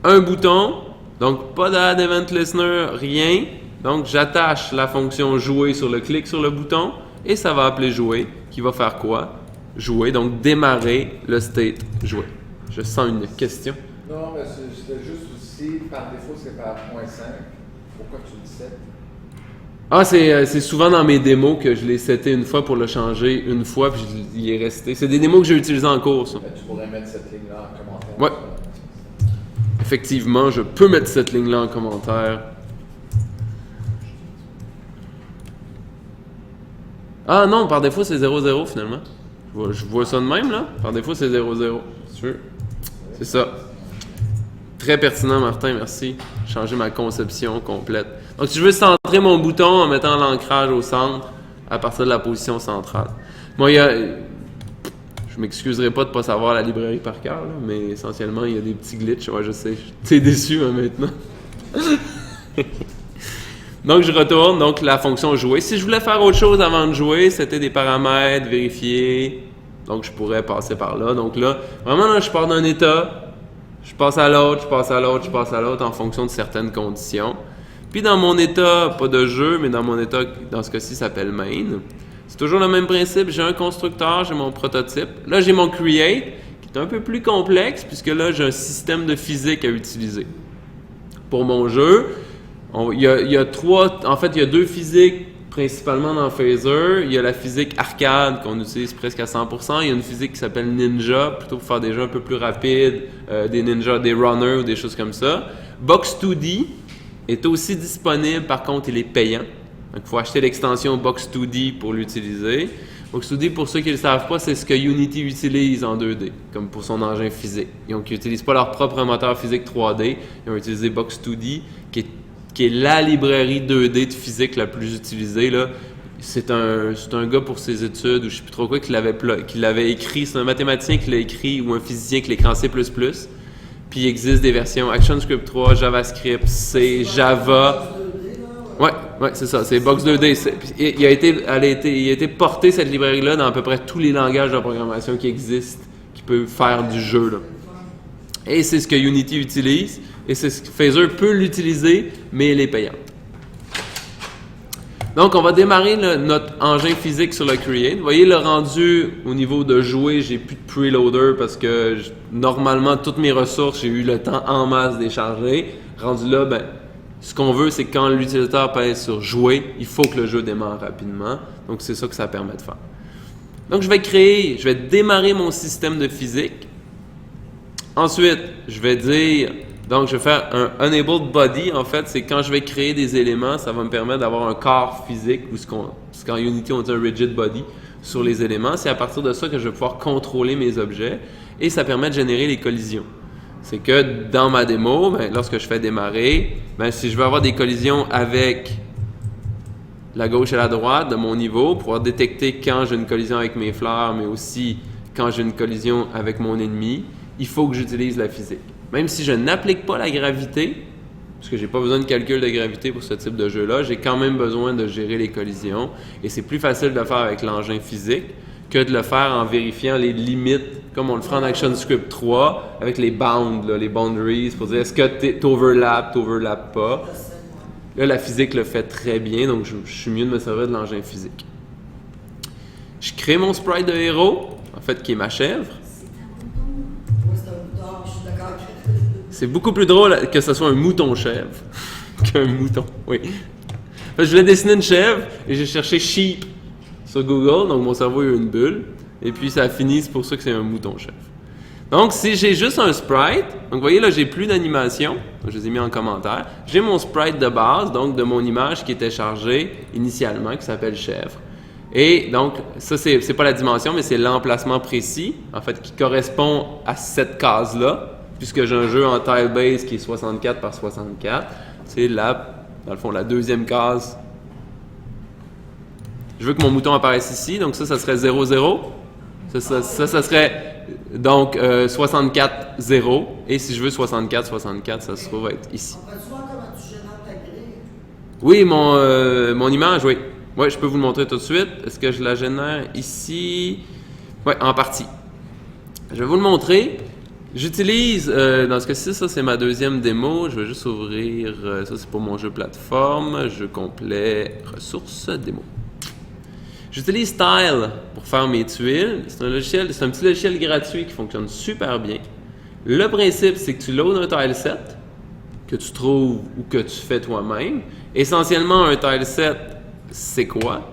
Un bouton. Donc, pas d'add event listener, rien. Donc, j'attache la fonction jouer sur le clic sur le bouton. Et ça va appeler jouer, qui va faire quoi? Jouer. Donc, démarrer le state jouer. Je sens une question. Non, mais c'était juste aussi, par défaut, c'est par 0.5. Pourquoi tu le sais? Ah, c'est souvent dans mes démos que je l'ai seté une fois pour le changer une fois, puis il est resté. C'est des démos que j'ai utilisées en cours, ça. Tu pourrais mettre cette ligne-là en commentaire. Ouais. Effectivement, je peux mettre cette ligne-là en commentaire. Ah non, par défaut, c'est 0,0 finalement. Je vois ça de même, là. Par défaut, c'est 0,0. C'est ça. Très pertinent, Martin, merci. Changer ma conception complète. Donc, si je veux centrer mon bouton en mettant l'ancrage au centre à partir de la position centrale. Moi, je m'excuserai pas de ne pas savoir la librairie par cœur, là, mais essentiellement, il y a des petits glitches. Ouais, je sais. T'es déçu hein, maintenant. Donc, je retourne. Donc, la fonction jouer. Si je voulais faire autre chose avant de jouer, c'était des paramètres, vérifier. Donc, je pourrais passer par là. Donc là, vraiment, là, je pars d'un état. Je passe à l'autre, je passe à l'autre, je passe à l'autre en fonction de certaines conditions. Puis dans mon état, pas de jeu, mais dans mon état, dans ce cas-ci, ça s'appelle main. C'est toujours le même principe. J'ai un constructeur, j'ai mon prototype. Là, j'ai mon create, qui est un peu plus complexe, puisque là, j'ai un système de physique à utiliser. Pour mon jeu, il y a deux physiques principalement dans Phaser. Il y a la physique arcade qu'on utilise presque à 100%. Il y a une physique qui s'appelle Ninja, plutôt pour faire des jeux un peu plus rapides, des ninjas, des runners ou des choses comme ça. Box 2D est aussi disponible, par contre, il est payant. Donc, il faut acheter l'extension Box 2D pour l'utiliser. Box 2D, pour ceux qui ne le savent pas, c'est ce que Unity utilise en 2D, comme pour son engin physique. Donc, ils n'utilisent pas leur propre moteur physique 3D. Ils ont utilisé Box 2D, qui est la librairie 2D de physique la plus utilisée, là. C'est un gars pour ses études, ou je ne sais plus trop quoi, qui l'avait écrit. C'est un mathématicien qui l'a écrit, ou un physicien qui l'a écrit en C++. Puis il existe des versions ActionScript 3, JavaScript, C, Java. Ouais, c'est ça, c'est Box 2D. Il a été porté, cette librairie-là, dans à peu près tous les langages de programmation qui existent, qui peuvent faire du jeu, là. Et c'est ce que Unity utilise, et c'est ce que Phaser peut l'utiliser, mais elle est payante. Donc, on va démarrer notre engin physique sur le Create. Vous voyez, le rendu au niveau de jouer, j'ai plus de preloader parce que normalement, toutes mes ressources, j'ai eu le temps en masse de les charger. Rendu là, ben, ce qu'on veut, c'est que quand l'utilisateur pèse sur jouer, il faut que le jeu démarre rapidement. Donc, c'est ça que ça permet de faire. Donc, je vais démarrer mon système de physique. Ensuite, je vais dire... Donc, je vais faire un Enabled Body. En fait, c'est quand je vais créer des éléments, ça va me permettre d'avoir un corps physique, ou ce qu'en Unity, on dit un Rigid Body, sur les éléments. C'est à partir de ça que je vais pouvoir contrôler mes objets, et ça permet de générer les collisions. C'est que dans ma démo, ben, lorsque je fais démarrer, ben, si je veux avoir des collisions avec la gauche et la droite de mon niveau, pouvoir détecter quand j'ai une collision avec mes fleurs, mais aussi quand j'ai une collision avec mon ennemi, il faut que j'utilise la physique. Même si je n'applique pas la gravité, parce que je n'ai pas besoin de calcul de gravité pour ce type de jeu-là, j'ai quand même besoin de gérer les collisions. Et c'est plus facile de le faire avec l'engin physique que de le faire en vérifiant les limites, comme on le fera en ActionScript 3, avec les bounds, là, les boundaries, pour dire est-ce que tu t'overlappes pas. Là, la physique le fait très bien, donc je suis mieux de me servir de l'engin physique. Je crée mon sprite de héros, en fait, qui est ma chèvre. C'est beaucoup plus drôle que ce soit un mouton chèvre qu'un mouton, oui. Je voulais dessiner une chèvre et j'ai cherché sheep sur Google, donc mon cerveau a eu une bulle. Et puis ça a fini, c'est pour ça que c'est un mouton chèvre. Donc si j'ai juste un sprite, donc vous voyez là, j'ai plus d'animation, je les ai mis en commentaire. J'ai mon sprite de base, donc de mon image qui était chargée initialement, qui s'appelle chèvre. Et donc, ça, c'est pas la dimension, mais c'est l'emplacement précis, en fait, qui correspond à cette case-là. Puisque j'ai un jeu en tile-base qui est 64 par 64, c'est dans le fond, la deuxième case. Je veux que mon mouton apparaisse ici, donc ça serait 0, 0. Ça serait donc 64, 0. Et si je veux 64, 64, ça se trouve être ici. On peut voir comment tu génères ta grille? Oui, mon image, oui. Oui, je peux vous le montrer tout de suite. Est-ce que je la génère ici? Oui, en partie. Je vais vous le montrer. J'utilise, dans ce cas-ci, ça c'est ma deuxième démo. Je vais juste ouvrir, ça c'est pour mon jeu plateforme, jeu complet, ressources, démo. J'utilise Tile pour faire mes tuiles. C'est un petit logiciel gratuit qui fonctionne super bien. Le principe, c'est que tu loads un tileset que tu trouves ou que tu fais toi-même. Essentiellement, un tileset, c'est quoi?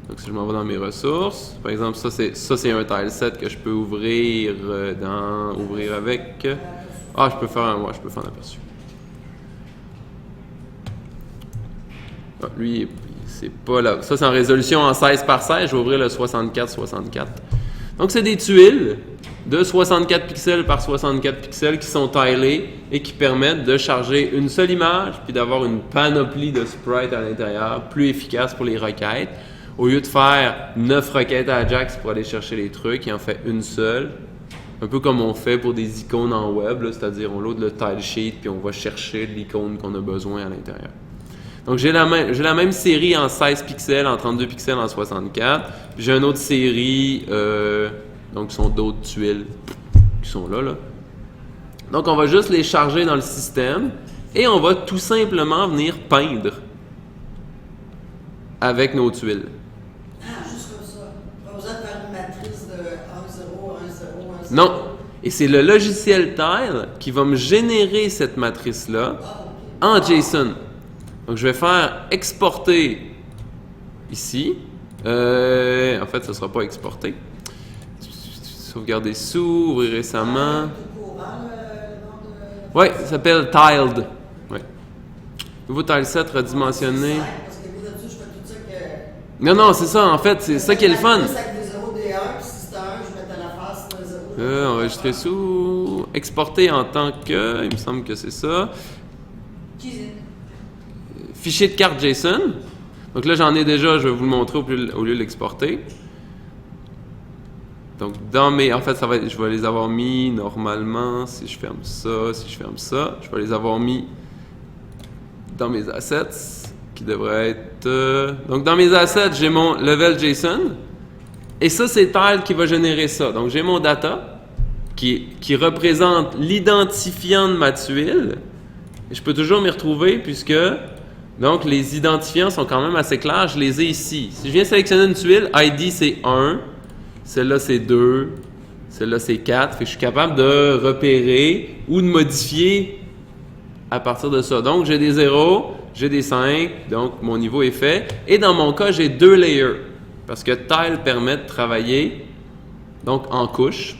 Donc, si je m'en vais dans mes ressources, par exemple, ça c'est un tileset que je peux ouvrir ouvrir avec. Ah, je peux faire un aperçu. Ah, lui, c'est pas là. Ça, c'est en résolution en 16 par 16. Je vais ouvrir le 64-64. Donc, c'est des tuiles de 64 pixels par 64 pixels qui sont tilées et qui permettent de charger une seule image puis d'avoir une panoplie de sprites à l'intérieur, plus efficace pour les requêtes. Au lieu de faire 9 requêtes à Ajax pour aller chercher les trucs, il en fait une seule. Un peu comme on fait pour des icônes en web, c'est-à-dire on load le tile sheet puis on va chercher l'icône qu'on a besoin à l'intérieur. Donc j'ai la même série en 16 pixels, en 32 pixels, en 64. J'ai une autre série, donc ce sont d'autres tuiles qui sont là. Donc on va juste les charger dans le système et on va tout simplement venir peindre avec nos tuiles. Ah, juste comme ça. Pas besoin de faire une matrice de 1, 0, 1, 0, 1, 0. Non. Et c'est le logiciel Tile qui va me générer cette matrice-là en JSON. Donc, je vais faire exporter ici. En fait, ce ne sera pas exporté. Sauvegarder sous, ouvrir récemment. Oui, ça s'appelle Tiled. Ouais. Nouveau tileset redimensionné. Non, c'est ça, en fait, c'est ça qui est le fun. Enregistrer sous, exporter en tant que, il me semble que c'est ça. Fichier de carte JSON. Donc là, j'en ai déjà, je vais vous le montrer au lieu de l'exporter. Donc, en fait, je vais les avoir mis normalement, si je ferme ça, je vais les avoir mis dans mes assets, qui devraient être... Donc, dans mes assets, j'ai mon level JSON, et ça, c'est Tile qui va générer ça. Donc, j'ai mon data, qui représente l'identifiant de ma tuile, et je peux toujours m'y retrouver, puisque, donc, les identifiants sont quand même assez clairs, je les ai ici. Si je viens sélectionner une tuile, ID, c'est 1, celle-là, c'est 2. Celle-là, c'est 4. Fait que je suis capable de repérer ou de modifier à partir de ça. Donc, j'ai des 0, j'ai des 5. Donc, mon niveau est fait. Et dans mon cas, j'ai 2 layers. Parce que Tile permet de travailler donc en couches.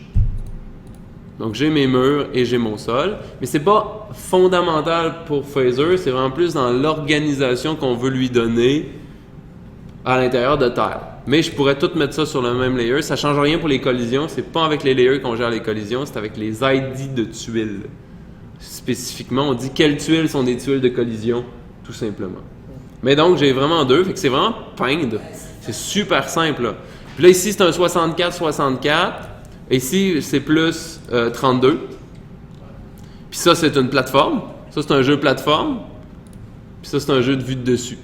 Donc, j'ai mes murs et j'ai mon sol. Mais ce n'est pas fondamental pour Phaser. C'est vraiment plus dans l'organisation qu'on veut lui donner à l'intérieur de Tile. Mais je pourrais tout mettre ça sur le même layer. Ça ne change rien pour les collisions. C'est pas avec les layers qu'on gère les collisions, c'est avec les ID de tuiles. Spécifiquement, on dit quelles tuiles sont des tuiles de collision, tout simplement. Mais donc, j'ai vraiment 2. Fait que c'est vraiment peindre. C'est super simple. Là. Puis là, ici, c'est un 64-64. Ici, c'est plus 32. Puis ça, c'est une plateforme. Ça, c'est un jeu plateforme. Puis ça, c'est un jeu de vue de dessus.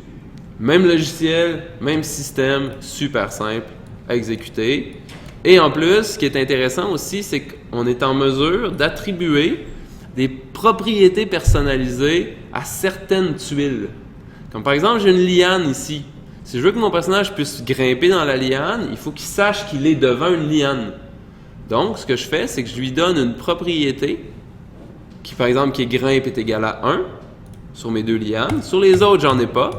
Même logiciel, même système, super simple à exécuter. Et en plus, ce qui est intéressant aussi, c'est qu'on est en mesure d'attribuer des propriétés personnalisées à certaines tuiles. Comme par exemple, j'ai une liane ici. Si je veux que mon personnage puisse grimper dans la liane, il faut qu'il sache qu'il est devant une liane. Donc, ce que je fais, c'est que je lui donne une propriété qui, par exemple, qui grimpe est égale à 1 sur mes 2 lianes. Sur les autres, j'en ai pas.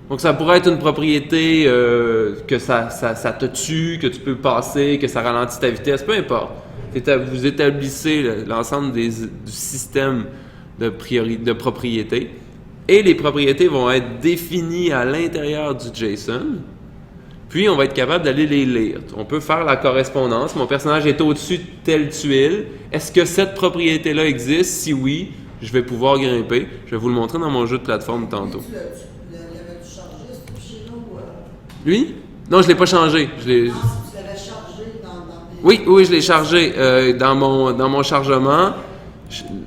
Donc, ça pourrait être une propriété que ça te tue, que tu peux passer, que ça ralentit ta vitesse, peu importe. Vous établissez l'ensemble du système de propriétés. Et les propriétés vont être définies à l'intérieur du JSON. Puis, on va être capable d'aller les lire. On peut faire la correspondance. Mon personnage est au-dessus de telle tuile. Est-ce que cette propriété-là existe? Si oui, je vais pouvoir grimper. Je vais vous le montrer dans mon jeu de plateforme tantôt. Lui? Non, je ne l'ai pas changé. Tu l'avais chargé dans Oui, je l'ai chargé dans mon chargement.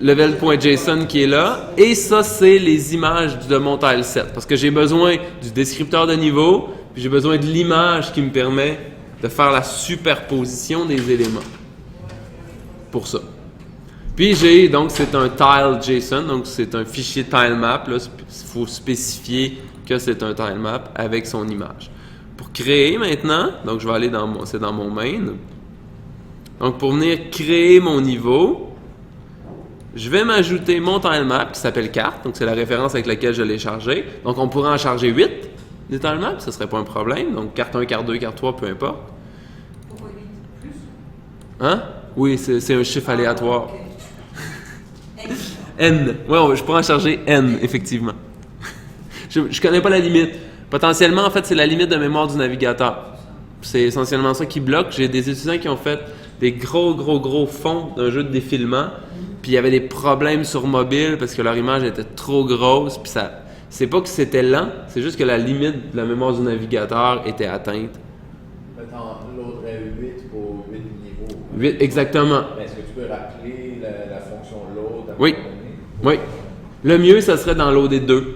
Level.json qui est là. Et ça, c'est les images de mon tileset. Parce que j'ai besoin du descripteur de niveau, puis j'ai besoin de l'image qui me permet de faire la superposition des éléments. Pour ça. Puis donc c'est un tile.json, donc c'est un fichier tilemap. Il faut spécifier que c'est un tilemap avec son image. Pour créer maintenant, donc je vais aller c'est dans mon main. Donc pour venir créer mon niveau, je vais m'ajouter mon tilemap qui s'appelle carte, donc c'est la référence avec laquelle je l'ai chargé. Donc on pourrait en charger 8 des tilemaps, ce ne serait pas un problème. Donc carte 1, carte 2, carte 3, peu importe. Pourquoi 8 plus? Hein? Oui, c'est un chiffre aléatoire. N. Ouais, je pourrais en charger N, effectivement. Je ne connais pas la limite. Potentiellement, en fait, c'est la limite de mémoire du navigateur. C'est essentiellement ça qui bloque. J'ai des étudiants qui ont fait des gros fonds d'un jeu de défilement, puis il y avait des problèmes sur mobile parce que leur image était trop grosse, puis ça... C'est pas que c'était lent, c'est juste que la limite de la mémoire du navigateur était atteinte. Attends, l'autre est 8 pour 8 niveaux. 8, exactement. Mais est-ce que tu peux rappeler la fonction load? Oui. Le mieux, ça serait d'en loader 2.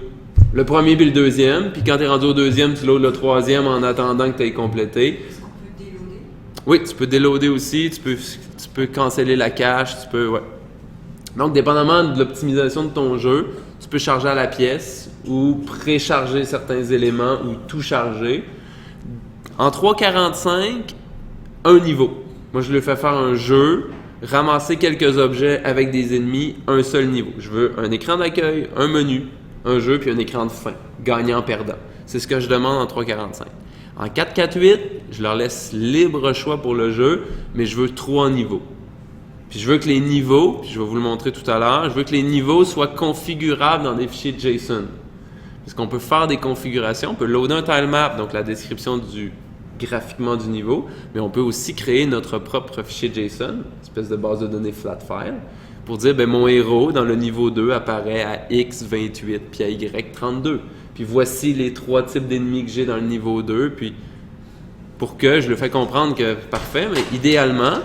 Le premier puis le deuxième, puis quand tu es rendu au deuxième, tu loads le troisième en attendant que tu aies complété. Est-ce qu'on peut déloader? Oui, tu peux déloader aussi, tu peux canceller la cache, ouais. Donc, dépendamment de l'optimisation de ton jeu, tu peux charger à la pièce ou précharger certains éléments ou tout charger. En 3.45, un niveau. Moi, je le fais faire un jeu, ramasser quelques objets avec des ennemis, un seul niveau. Je veux un écran d'accueil, un menu, un jeu puis un écran de fin, gagnant-perdant. C'est ce que je demande en 3.45. En 4.4.8, je leur laisse libre choix pour le jeu, mais je veux 3 niveaux. Puis je veux que les niveaux, puis je vais vous le montrer tout à l'heure, je veux que les niveaux soient configurables dans des fichiers JSON. Parce qu'on peut faire des configurations, on peut loader un tilemap, donc la description graphiquement du niveau, mais on peut aussi créer notre propre fichier JSON, une espèce de base de données flat file, pour dire, ben mon héros dans le niveau 2 apparaît à X28 puis à Y32. Puis voici les 3 types d'ennemis que j'ai dans le niveau 2, puis pour que je le fais comprendre que, parfait, mais idéalement,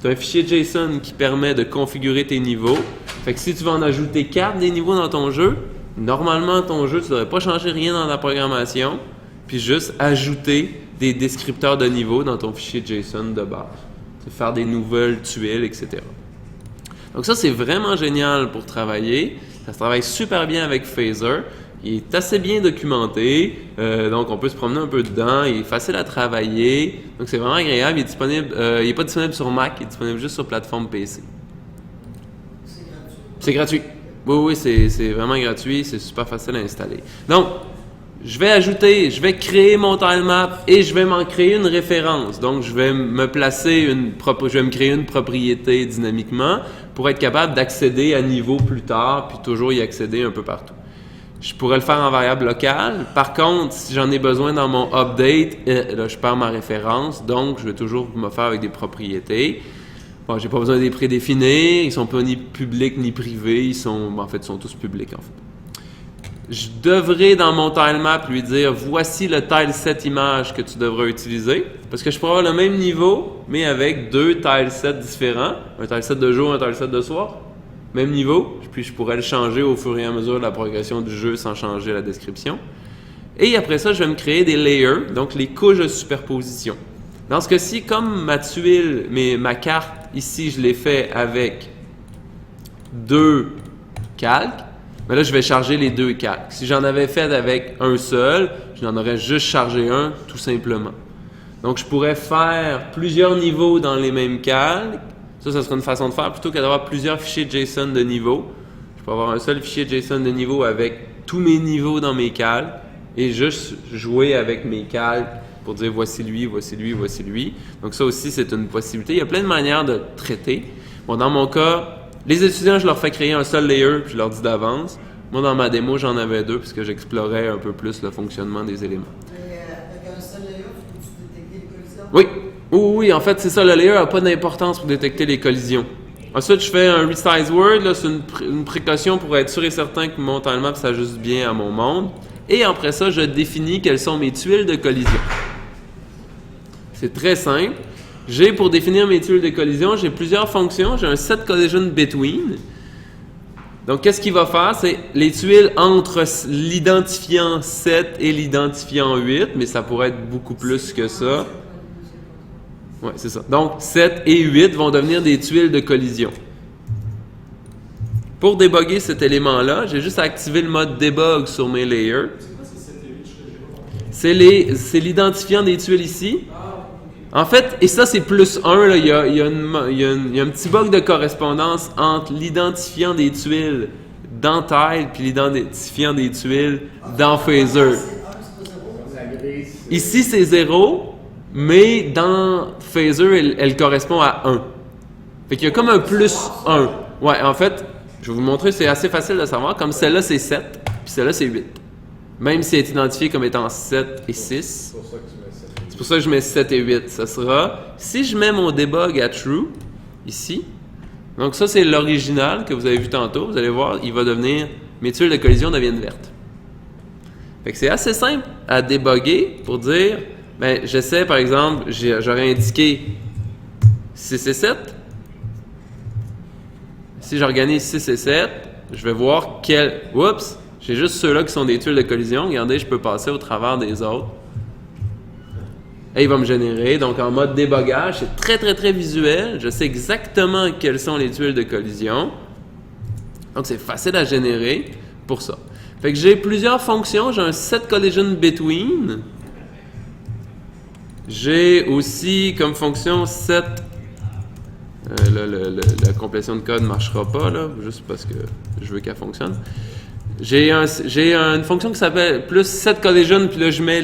tu as un fichier JSON qui permet de configurer tes niveaux. Fait que si tu veux en ajouter 4 des niveaux dans ton jeu, normalement, ton jeu, tu ne devrais pas changer rien dans la programmation, puis juste ajouter des descripteurs de niveau dans ton fichier JSON de base. Faire des nouvelles tuiles, etc. Donc ça, c'est vraiment génial pour travailler. Ça se travaille super bien avec Phaser. Il est assez bien documenté, donc on peut se promener un peu dedans. Il est facile à travailler, donc c'est vraiment agréable. Il est disponible, il n'est pas disponible sur Mac, il est disponible juste sur plateforme PC. C'est gratuit. C'est gratuit. Oui, c'est vraiment gratuit, c'est super facile à installer. Donc, je vais créer mon tilemap et je vais m'en créer une référence. Donc, je vais me créer une propriété dynamiquement pour être capable d'accéder à niveau plus tard, puis toujours y accéder un peu partout. Je pourrais le faire en variable locale. Par contre, si j'en ai besoin dans mon update, là, je perds ma référence, donc je vais toujours me faire avec des propriétés. Bon, j'ai pas besoin de les prédéfinir, ils sont pas ni publics ni privés, ils sont tous publics en fait. Je devrais dans mon tilemap lui dire voici le tileset image que tu devras utiliser, parce que je pourrais avoir le même niveau, mais avec 2 tilesets différents, un tileset de jour, un tileset de soir, même niveau, puis je pourrais le changer au fur et à mesure de la progression du jeu sans changer la description. Et après ça, je vais me créer des layers, donc les couches de superposition. Dans ce cas-ci, comme ma tuile, ma carte ici, je l'ai fait avec 2 calques, mais là, je vais charger les 2 calques. Si j'en avais fait avec un seul, je n'en aurais juste chargé un, tout simplement. Donc, je pourrais faire plusieurs niveaux dans les mêmes calques. Ça serait une façon de faire, plutôt que d'avoir plusieurs fichiers JSON de niveau. Je peux avoir un seul fichier JSON de niveau avec tous mes niveaux dans mes calques et juste jouer avec mes calques pour dire voici lui, voici lui, voici lui. Donc ça aussi, c'est une possibilité. Il y a plein de manières de traiter. Bon, dans mon cas, les étudiants, je leur fais créer un seul layer puis je leur dis d'avance. Moi, dans ma démo, j'en avais 2 puisque j'explorais un peu plus le fonctionnement des éléments. Mais avec un seul layer, tu peux détecter les collisions? Oui. Oui, en fait, c'est ça. Le layer n'a pas d'importance pour détecter les collisions. Ensuite, je fais un resize word. Là, c'est une précaution pour être sûr et certain que mon tilemap s'ajuste bien à mon monde. Et après ça, je définis quelles sont mes tuiles de collision. C'est très simple. Pour définir mes tuiles de collision, j'ai plusieurs fonctions. J'ai un set collision between. Donc, qu'est-ce qu'il va faire? C'est les tuiles entre l'identifiant 7 et l'identifiant 8, mais ça pourrait être beaucoup plus que ça. Oui, c'est ça. Donc, 7 et 8 vont devenir des tuiles de collision. Pour débugger cet élément-là, j'ai juste à activer le mode debug sur mes layers. C'est quoi ces 7 et 8? Je sais pas. C'est l'identifiant des tuiles ici. En fait, et ça c'est plus 1, là, il y a un petit bug de correspondance entre l'identifiant des tuiles dans Tile puis l'identifiant des tuiles dans Phaser. Ici c'est 0. Mais dans Phaser, elle correspond à 1. Fait qu'il y a comme un plus 1. Ouais, en fait, je vais vous montrer, c'est assez facile de savoir. Comme celle-là, c'est 7, puis celle-là, c'est 8. Même si elle est identifiée comme étant 7 et 6. C'est pour ça que je mets 7 et 8. Ça sera, si je mets mon debug à true, ici, donc ça, c'est l'original que vous avez vu tantôt. Vous allez voir, il va devenir, mes tuiles de collision deviennent vertes. Fait que c'est assez simple à débugger pour dire... Ben, j'essaie, par exemple, j'aurais indiqué 6 et 7. Si j'organise 6 et 7, je vais voir oups, j'ai juste ceux-là qui sont des tuiles de collision. Regardez, je peux passer au travers des autres. Et il va me générer. Donc, en mode débogage, c'est très, très, très visuel. Je sais exactement quelles sont les tuiles de collision. Donc, c'est facile à générer pour ça. Fait que j'ai plusieurs fonctions. J'ai un set collision between. J'ai aussi comme fonction set, la complétion de code ne marchera pas là, juste parce que je veux qu'elle fonctionne. J'ai une fonction qui s'appelle plus set collision, puis là je mets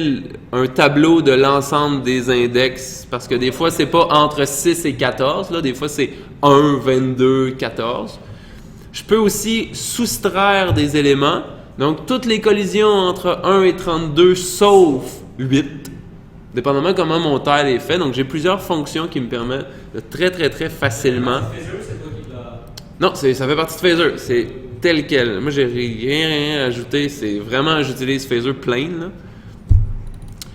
un tableau de l'ensemble des index, parce que des fois c'est pas entre 6 et 14, là, des fois c'est 1, 22, 14. Je peux aussi soustraire des éléments, donc toutes les collisions entre 1 et 32 sauf 8, dépendamment comment mon tile est fait. Donc j'ai plusieurs fonctions qui me permettent de très facilement... Phaser, c'est toi qui l'a. Non, ça fait partie de Phaser, c'est tel quel. Moi, j'ai rien ajouté. C'est vraiment, j'utilise Phaser plain, là.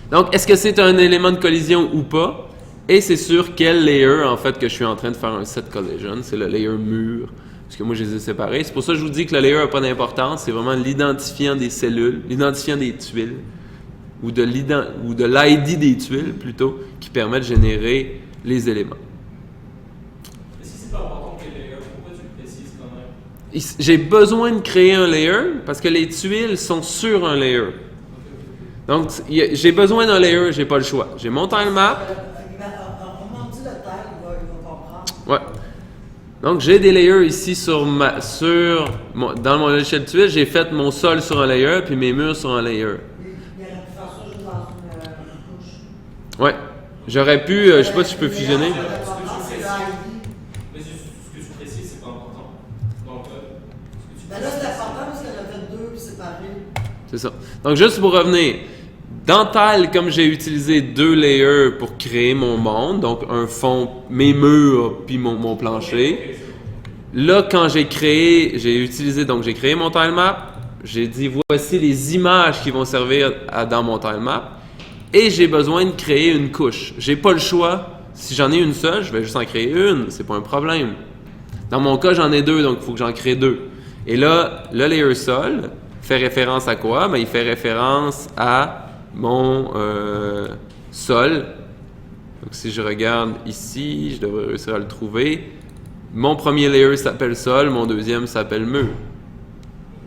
Donc, est-ce que c'est un élément de collision ou pas? Et c'est sur quel layer, en fait, que je suis en train de faire un set collision. C'est le layer mur, parce que moi, je les ai séparés. C'est pour ça que je vous dis que le layer n'a pas d'importance. C'est vraiment l'identifiant des cellules, l'identifiant des tuiles, ou de l'ID des tuiles, plutôt, qui permet de générer les éléments. Mais si c'est pas important quel layer, pourquoi tu le précises quand même? J'ai besoin de créer un layer parce que les tuiles sont sur un layer. Donc, j'ai besoin d'un layer, j'ai pas le choix. J'ai mon tile map. On m'en dit le tile, il va comprendre. Ouais. Donc, j'ai des layers ici dans mon échelle de tuiles. J'ai fait mon sol sur un layer, puis mes murs sur un layer. Il aurait pu faire ça juste dans une couche. Ouais. J'aurais pu, je sais pas si je peux fusionner. Mais ce que tu précises, c'est pas important. Donc, ce que tu Ben là, c'est important parce qu'elle a fait deux puis séparés. C'est ça. Donc, juste pour revenir, dans Tile, comme j'ai utilisé 2 layers pour créer mon monde, donc un fond, mes murs, puis mon plancher, là, quand j'ai créé mon tile map, j'ai dit voici les images qui vont servir dans mon tile map, et j'ai besoin de créer une couche. J'ai pas le choix. Si j'en ai une seule, je vais juste en créer une, c'est pas un problème. Dans mon cas, j'en ai 2, donc il faut que j'en crée 2. Et là, le layer sol fait référence à quoi? Ben, il fait référence à mon sol. Donc si je regarde ici, je devrais réussir à le trouver. Mon premier layer s'appelle sol, mon deuxième s'appelle mur.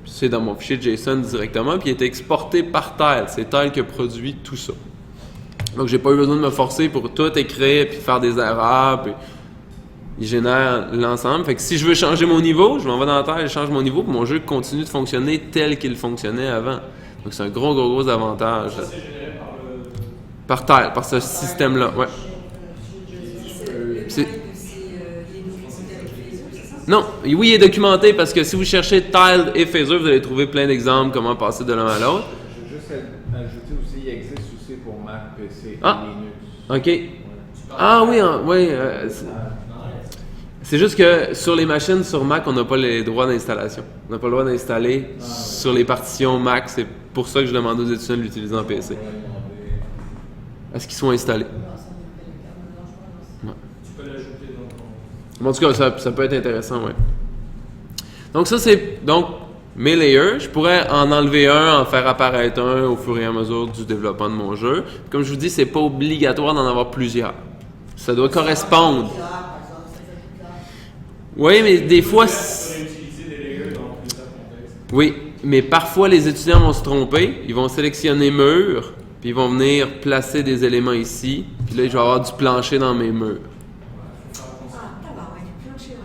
C'est dans mon fichier JSON directement, puis il est exporté par Tile. C'est Tile qui a produit tout ça. Donc j'ai pas eu besoin de me forcer pour tout écrire, puis faire des erreurs, puis il génère l'ensemble. Fait que si je veux changer mon niveau, je m'en vais dans Tile, je change mon niveau, puis mon jeu continue de fonctionner tel qu'il fonctionnait avant. Donc c'est un gros avantage. Ça, c'est généré par le. Par Tile, par ce système-là, ouais. C'est documenté avec Phaser, c'est ça? Non, oui, il est documenté parce que si vous cherchez Tile et Phaser, vous allez trouver plein d'exemples comment passer de l'un à l'autre. Je veux juste ajouter aussi, il existe aussi pour Mac, PC Ah. et Linux. OK. Ouais. Ah oui, c'est juste que sur les machines sur Mac, on n'a pas les droits d'installation. On n'a pas le droit d'installer sur les partitions Mac. C'est pour ça que je demande aux étudiants de l'utiliser en PC. Est-ce qu'ils sont installés? Ouais. Tu peux l'ajouter dans ton. En tout cas, ça peut être intéressant, ouais. Donc ça, c'est mes layers. Je pourrais en enlever un, en faire apparaître un au fur et à mesure du développement de mon jeu. Comme je vous dis, c'est pas obligatoire d'en avoir plusieurs. Ça doit correspondre. Oui, mais des fois... Tu peux réutiliser des layers dans plusieurs contextes. Oui, mais parfois les étudiants vont se tromper. Ils vont sélectionner murs, puis ils vont venir placer des éléments ici. Puis là, je vais avoir du plancher dans mes murs. Ah, tabarouette, du plancher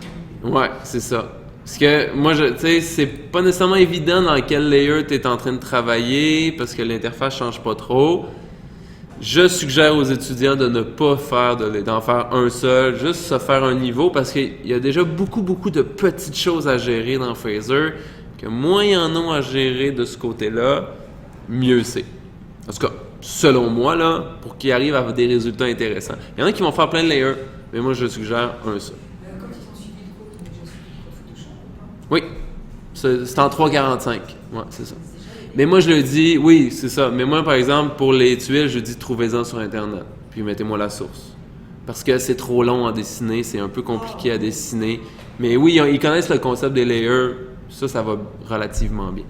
en ligne. Ouais, c'est ça. Parce que moi, tu sais, c'est pas nécessairement évident dans quel layer tu es en train de travailler parce que l'interface change pas trop. Je suggère aux étudiants de ne pas d'en faire un seul, juste se faire un niveau parce qu'il y a déjà beaucoup de petites choses à gérer dans Phaser, que moins il y en a à gérer de ce côté-là, mieux c'est. En tout cas, selon moi, là, pour qu'ils arrivent à des résultats intéressants. Il y en a qui vont faire plein de layers, mais moi je suggère un seul. Comme ils ont suivi le cours, ils ont déjà suivi le cours Photoshop ou pas? Oui, c'est en 3.45. Ouais, c'est ça. Mais moi, je le dis, oui, c'est ça. Mais moi, par exemple, pour les tuiles, je dis trouvez-en sur Internet. Puis mettez-moi la source. Parce que c'est trop long à dessiner, c'est un peu compliqué à dessiner. Mais oui, ils connaissent le concept des layers. Ça va relativement bien.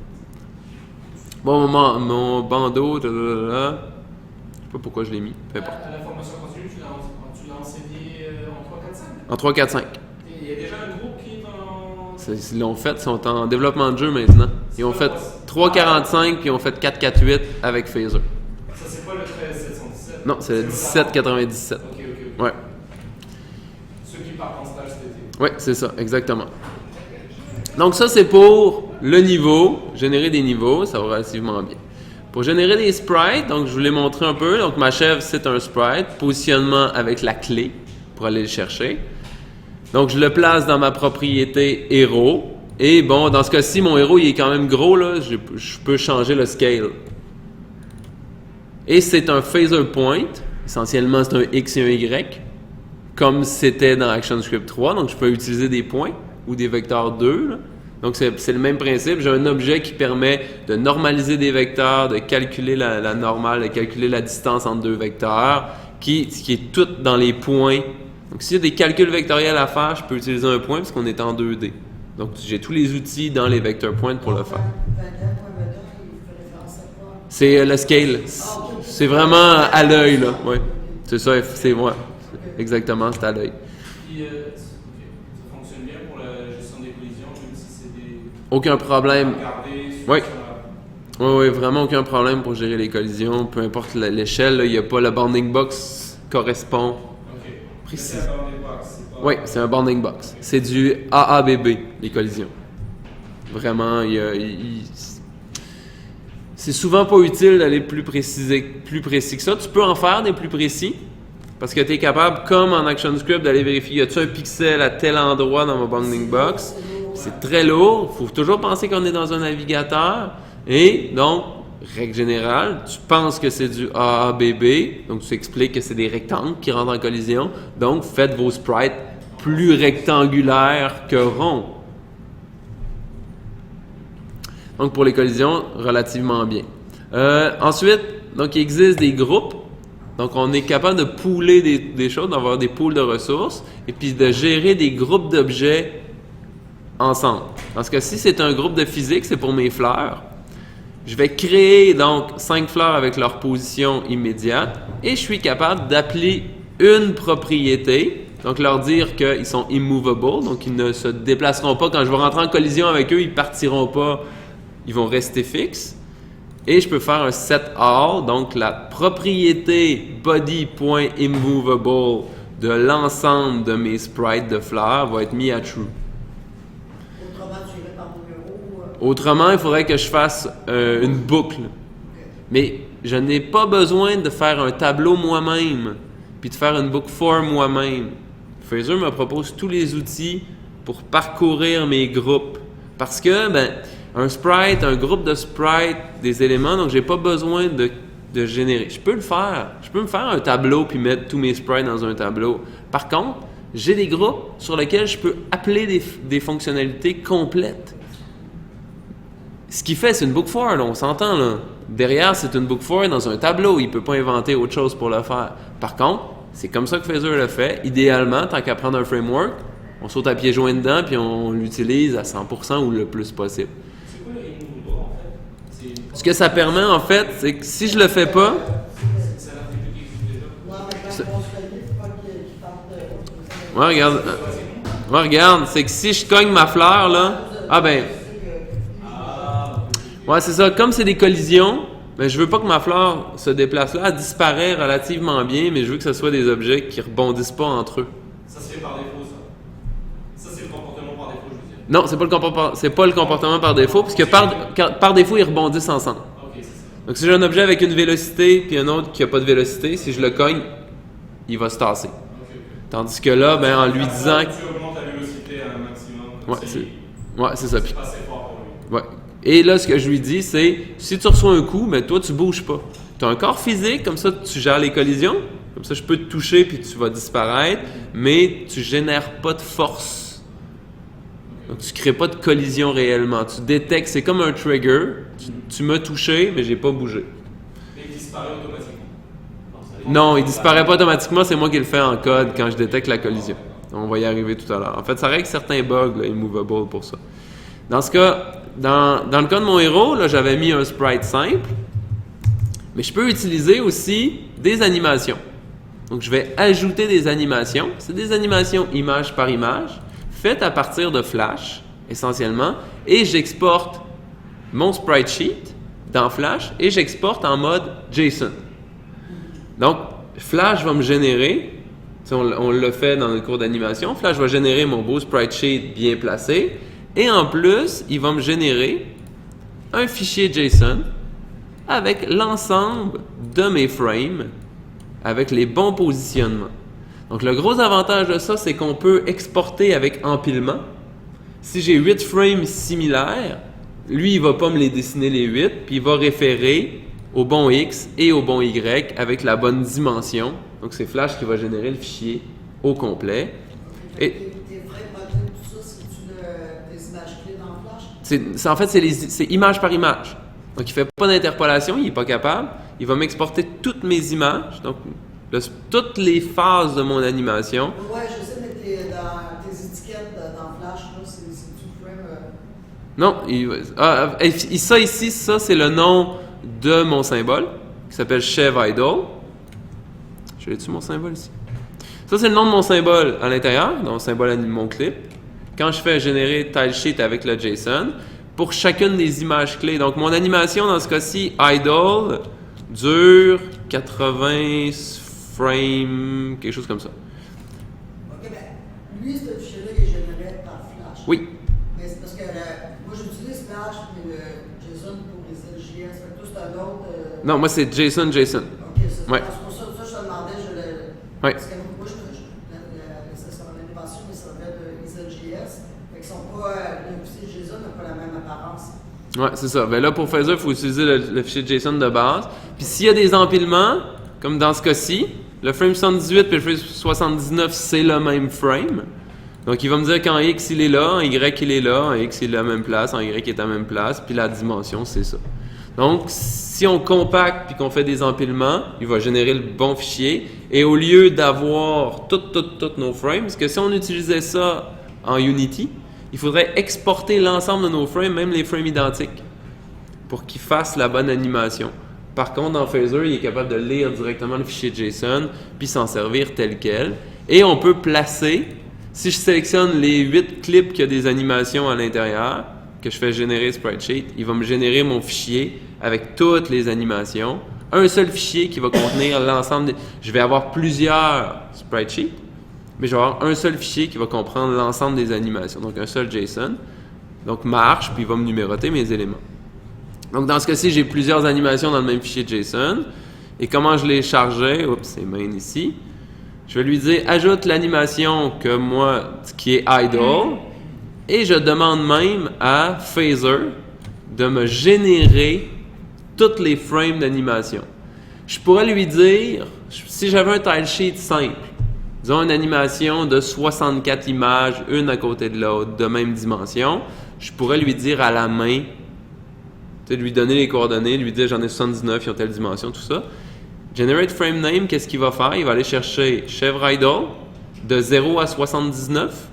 Bon, mon bandeau, je sais pas pourquoi je l'ai mis. Peu importe. La formation continue, tu l'as enseigné en 3-4-5? En 3-4-5. Il y a déjà un groupe qui est en. Ils l'ont fait, ils sont en développement de jeu maintenant. Ils ont fait 3.45 puis ils ont fait 4.48 avec Phaser. Ça, c'est pas le 13.717? Non, c'est le 17.97. Ok. Ouais. Ceux qui partent en stage cet été. Oui, c'est ça, exactement. Donc ça, c'est pour le niveau, générer des niveaux, ça va relativement bien. Pour générer des sprites, donc je vous l'ai montré un peu, donc ma chèvre c'est un sprite, positionnement avec la clé pour aller le chercher. Donc je le place dans ma propriété héros, et bon, dans ce cas-ci, mon héros il est quand même gros, là, je peux changer le scale. Et c'est un phaser point, essentiellement c'est un X et un Y, comme c'était dans ActionScript 3, donc je peux utiliser des points ou des vecteurs 2, là. Donc, c'est le même principe. J'ai un objet qui permet de normaliser des vecteurs, de calculer la normale, de calculer la distance entre deux vecteurs, qui est tout dans les points. Donc, s'il y a des calculs vectoriels à faire, je peux utiliser un point parce qu'on est en 2D. Donc, j'ai tous les outils dans les vecteurs points pour le faire. C'est le scale. C'est vraiment à l'œil, là. Ouais. C'est ça, c'est moi. Exactement, c'est à l'œil. Aucun problème. Oui. Oui, vraiment aucun problème pour gérer les collisions. Peu importe l'échelle, il n'y a pas le bounding box correspond. Précis. Oui, c'est un bounding box. C'est du AABB, les collisions. Vraiment, c'est souvent pas utile d'aller plus précis que ça. Tu peux en faire des plus précis. Parce que tu es capable, comme en ActionScript, d'aller vérifier, y a-t-il un pixel à tel endroit dans mon bounding box? C'est très lourd. Il faut toujours penser qu'on est dans un navigateur. Et donc, règle générale, tu penses que c'est du AABB. Donc, tu expliques que c'est des rectangles qui rentrent en collision. Donc, faites vos sprites plus rectangulaires que ronds. Donc, pour les collisions, relativement bien. Ensuite, donc, il existe des groupes. Donc, on est capable de pooler des choses, d'avoir des pools de ressources et puis de gérer des groupes d'objets ensemble. Dans ce cas-ci, c'est un groupe de physique, c'est pour mes fleurs. Je vais créer donc 5 fleurs avec leur position immédiate et je suis capable d'appeler une propriété, donc leur dire qu'ils sont immovable, donc ils ne se déplaceront pas. Quand je vais rentrer en collision avec eux, ils ne partiront pas, ils vont rester fixes. Et je peux faire un set all, donc la propriété body.immovable de l'ensemble de mes sprites de fleurs va être mis à true. Autrement, il faudrait que je fasse une boucle. Mais je n'ai pas besoin de faire un tableau moi-même, puis de faire une boucle for moi-même. Phaser me propose tous les outils pour parcourir mes groupes. Parce que, un sprite, un groupe de sprites, des éléments, donc j'ai pas besoin de générer. Je peux le faire. Je peux me faire un tableau puis mettre tous mes sprites dans un tableau. Par contre, j'ai des groupes sur lesquels je peux appeler des fonctionnalités complètes. Ce qu'il fait, c'est une book for, là, on s'entend, là. Derrière, c'est une book for dans un tableau. Il ne peut pas inventer autre chose pour le faire. Par contre, c'est comme ça que Phaser le fait. Idéalement, tant qu'à prendre un framework, on saute à pieds joints dedans puis on l'utilise à 100% ou le plus possible. C'est quoi le immovable, en fait? Ce que ça permet, en fait, c'est que si je le fais pas... Ouais, regarde, c'est que si je cogne ma fleur, là... Ouais, c'est ça. Comme c'est des collisions, je veux pas que ma fleur se déplace là. Elle disparaît relativement bien, mais je veux que ce soit des objets qui rebondissent pas entre eux. Ça se fait par défaut, ça. Ça, c'est le comportement par défaut, je veux dire. Non, c'est pas le comportement par défaut, parce que par défaut, ils rebondissent ensemble. Ok, c'est ça. Donc, si j'ai un objet avec une vélocité, puis un autre qui a pas de vélocité, si je le cogne, il va se tasser. Okay. Tandis que là, en lui disant... Tu augmentes la vélocité à un maximum. Ouais, c'est ça. C'est pas assez fort pour lui. Ouais. Et là, ce que je lui dis, c'est, si tu reçois un coup, toi, tu bouges pas. Tu as un corps physique, comme ça, tu gères les collisions. Comme ça, je peux te toucher, puis tu vas disparaître. Mais tu génères pas de force. Donc, tu crées pas de collision réellement. Tu détectes, c'est comme un trigger. Tu m'as touché, mais j'ai pas bougé. Mais il disparaît automatiquement. Non, il disparaît pas automatiquement. C'est moi qui le fais en code quand je détecte la collision. On va y arriver tout à l'heure. En fait, ça règle certains bugs, là, immovable pour ça. Dans ce cas... Dans le cas de mon héros, là, j'avais mis un sprite simple, mais je peux utiliser aussi des animations. Donc, je vais ajouter des animations. C'est des animations image par image, faites à partir de Flash, essentiellement, et j'exporte mon sprite sheet dans Flash et j'exporte en mode JSON. Donc, Flash va me générer, on le fait dans le cours d'animation, Flash va générer mon beau sprite sheet bien placé, Et en plus, il va me générer un fichier JSON avec l'ensemble de mes frames, avec les bons positionnements. Donc, le gros avantage de ça, c'est qu'on peut exporter avec empilement. Si j'ai 8 frames similaires, lui, il ne va pas me les dessiner les 8, puis il va référer au bon X et au bon Y avec la bonne dimension. Donc, c'est Flash qui va générer le fichier au complet. Et Tes vrais modèles, tout ça, c'est-tu des images clés dans Flash? en fait, c'est image par image. Donc, il ne fait pas d'interpolation, il n'est pas capable. Il va m'exporter toutes mes images, donc toutes les phases de mon animation. Ouais, je sais, mais dans tes étiquettes dans Flash, là, c'est-tu frame? Non, ça ici, ça c'est le nom de mon symbole qui s'appelle Chev Idol. Je l'ai-tu mon symbole ici? Ça c'est le nom de mon symbole à l'intérieur, donc symbole de mon clip. Quand je fais générer tilesheet avec le JSON, pour chacune des images clés. Donc mon animation dans ce cas-ci, Idol, dure 80 frames, quelque chose comme ça. Ok, ben, lui, ce fichier-là, il est généré par Flash. Oui. Mais c'est parce que moi, j'utilise Flash, mais le JSON pour les LJS. Fait que toi, c'est un autre. Non, moi c'est JSON. Ok, c'est Ouais. pour ça que je te demandais, Ouais. parce que moi, c'est mon animation, mais ça va être les LJS. Fait qu'ils sont pas. Le fichier JSON n'a pas la même apparence. Ouais, c'est ça. Ben là, pour faire ça, il faut utiliser le fichier JSON de base. Puis s'il y a des empilements, comme dans ce cas-ci, le frame 78 puis le frame 79, c'est le même frame. Donc, il va me dire qu'en X, il est là, en Y, il est là, en X, il est à la même place, en Y, il est à la même place, puis la dimension, c'est ça. Donc, si on compacte puis qu'on fait des empilements, il va générer le bon fichier. Et au lieu d'avoir toutes nos frames, parce que si on utilisait ça en Unity, il faudrait exporter l'ensemble de nos frames, même les frames identiques, pour qu'ils fassent la bonne animation. Par contre, dans Phaser, il est capable de lire directement le fichier JSON puis s'en servir tel quel. Et on peut placer, si je sélectionne les 8 clips qui ont des animations à l'intérieur, que je fais générer Spritesheet, il va me générer mon fichier avec toutes les animations. Un seul fichier qui va contenir l'ensemble des... Je vais avoir plusieurs Spritesheets, mais je vais avoir un seul fichier qui va comprendre l'ensemble des animations. Donc, un seul JSON. Donc, marche, puis il va me numéroter mes éléments. Donc, dans ce cas-ci, j'ai plusieurs animations dans le même fichier JSON. Et comment je les chargeais? Oups, c'est main ici. Je vais lui dire, ajoute l'animation que moi, qui est idle. Et je demande même à Phaser de me générer toutes les frames d'animation. Je pourrais lui dire, si j'avais un tilesheet simple, disons une animation de 64 images, une à côté de l'autre, de même dimension, je pourrais lui dire à la main, lui donner les coordonnées, lui dire j'en ai 79, ils ont telle dimension, tout ça. Generate frame name, qu'est-ce qu'il va faire? Il va aller chercher Chevre Idle de 0 à 79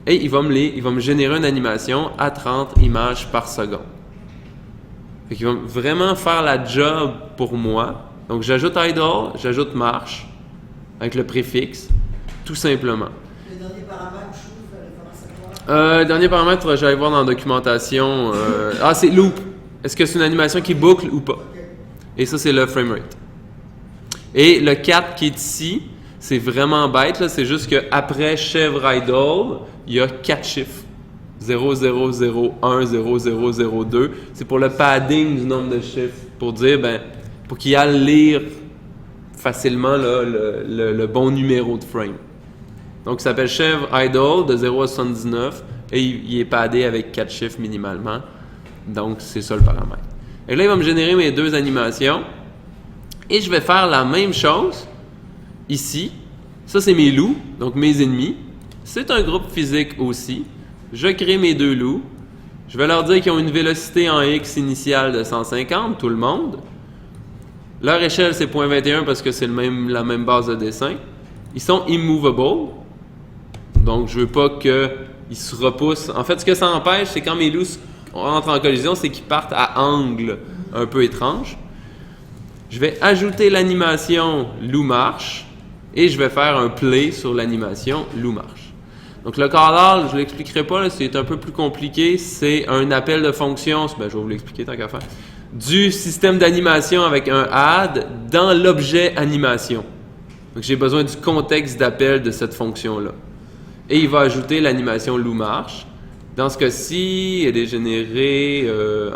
et il va me générer une animation à 30 images par seconde. Fait qu'il va vraiment faire la job pour moi. Donc j'ajoute idle, j'ajoute marche avec le préfixe, tout simplement. Le dernier paramètre, je fais référence à quoi? Dernier paramètre, j'allais voir dans la documentation. C'est loop. Est-ce que c'est une animation qui boucle ou pas? Et ça, c'est le framerate. Et le 4 qui est ici, c'est vraiment bête, là, c'est juste qu'après Chevre Idle, il y a 4 chiffres. 0, 0, 0, 1, 0, 0, 0, 2. C'est pour le padding du nombre de chiffres. Pour dire, pour qu'il aille lire facilement là, le bon numéro de frame. Donc, ça s'appelle Chevre Idle de 0 à 79 et il est paddé avec 4 chiffres minimalement. Donc, c'est ça le paramètre. Et là, il va me générer mes deux animations. Et je vais faire la même chose ici. Ça, c'est mes loups, donc mes ennemis. C'est un groupe physique aussi. Je crée mes deux loups. Je vais leur dire qu'ils ont une vélocité en X initiale de 150, tout le monde. Leur échelle, c'est 0.21 parce que c'est la même base de dessin. Ils sont immovable. Donc, je veux pas qu'ils se repoussent. En fait, ce que ça empêche, c'est quand mes loups entrent en collision, c'est qu'ils partent à angle un peu étrange. Je vais ajouter l'animation loup marche et je vais faire un play sur l'animation loup marche. Donc, le call-all, je ne l'expliquerai pas, là, c'est un peu plus compliqué. C'est un appel de fonction, je vais vous l'expliquer tant qu'à faire, du système d'animation avec un add dans l'objet animation. Donc, j'ai besoin du contexte d'appel de cette fonction-là. Et il va ajouter l'animation loup marche Dans ce cas-ci, elle est générée...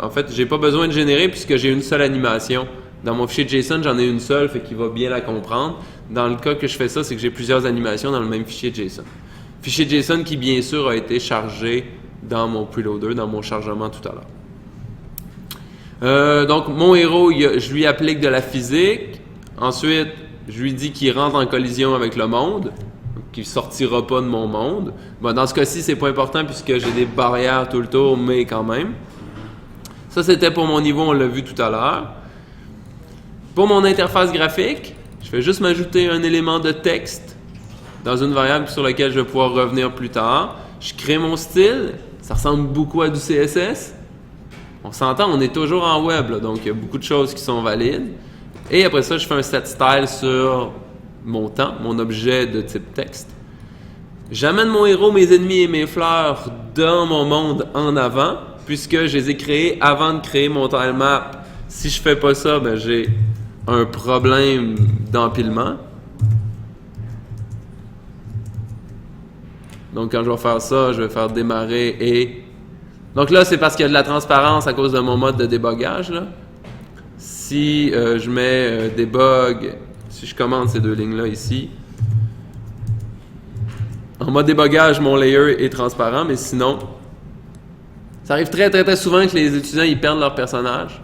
en fait, j'ai pas besoin de générer puisque j'ai une seule animation. Dans mon fichier JSON, j'en ai une seule, fait qu'il va bien la comprendre. Dans le cas que je fais ça, c'est que j'ai plusieurs animations dans le même fichier JSON. Fichier JSON qui, bien sûr, a été chargé dans mon preloader, dans mon chargement tout à l'heure. Donc, mon héros, je lui applique de la physique. Ensuite, je lui dis qu'il rentre en collision avec le monde, qu'il ne sortira pas de mon monde. Bon, dans ce cas-ci, c'est pas important puisque j'ai des barrières tout le tour, mais quand même. Ça, c'était pour mon niveau, on l'a vu tout à l'heure. Pour mon interface graphique, je vais juste m'ajouter un élément de texte dans une variable sur laquelle je vais pouvoir revenir plus tard. Je crée mon style. Ça ressemble beaucoup à du CSS. On s'entend, on est toujours en web, là, donc il y a beaucoup de choses qui sont valides. Et après ça, je fais un set style sur mon temps, mon objet de type texte. J'amène mon héros, mes ennemis et mes fleurs dans mon monde en avant, puisque je les ai créés avant de créer mon tile map. Si je fais pas ça, ben j'ai un problème d'empilement. Donc quand je vais faire ça, je vais faire démarrer et... Donc là, c'est parce qu'il y a de la transparence à cause de mon mode de débogage, là. Si je mets debug, si je commande ces deux lignes-là ici, en mode débogage, mon layer est transparent, mais sinon, ça arrive très très très souvent que les étudiants ils perdent leur personnage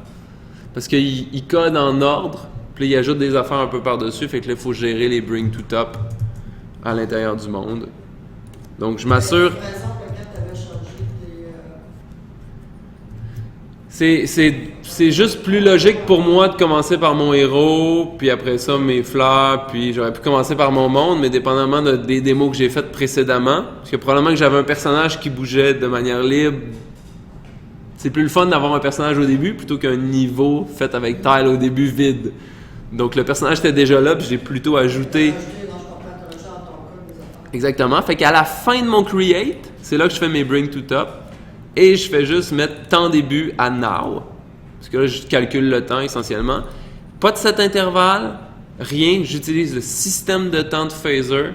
parce qu'ils codent en ordre, puis ils ajoutent des affaires un peu par-dessus, fait que là, il faut gérer les bring to top à l'intérieur du monde. Donc, je m'assure... C'est juste plus logique pour moi de commencer par mon héros, puis après ça mes fleurs, puis j'aurais pu commencer par mon monde, mais dépendamment des démos que j'ai faites précédemment, parce que probablement que j'avais un personnage qui bougeait de manière libre. C'est plus le fun d'avoir un personnage au début plutôt qu'un niveau fait avec tile au début vide. Donc le personnage était déjà là, puis j'ai plutôt ajouté... Exactement, fait qu'à la fin de mon create, c'est là que je fais mes bring to top. Et je fais juste mettre temps début à now. Parce que là, je calcule le temps essentiellement. Pas de cet intervalle, rien. J'utilise le système de temps de phaser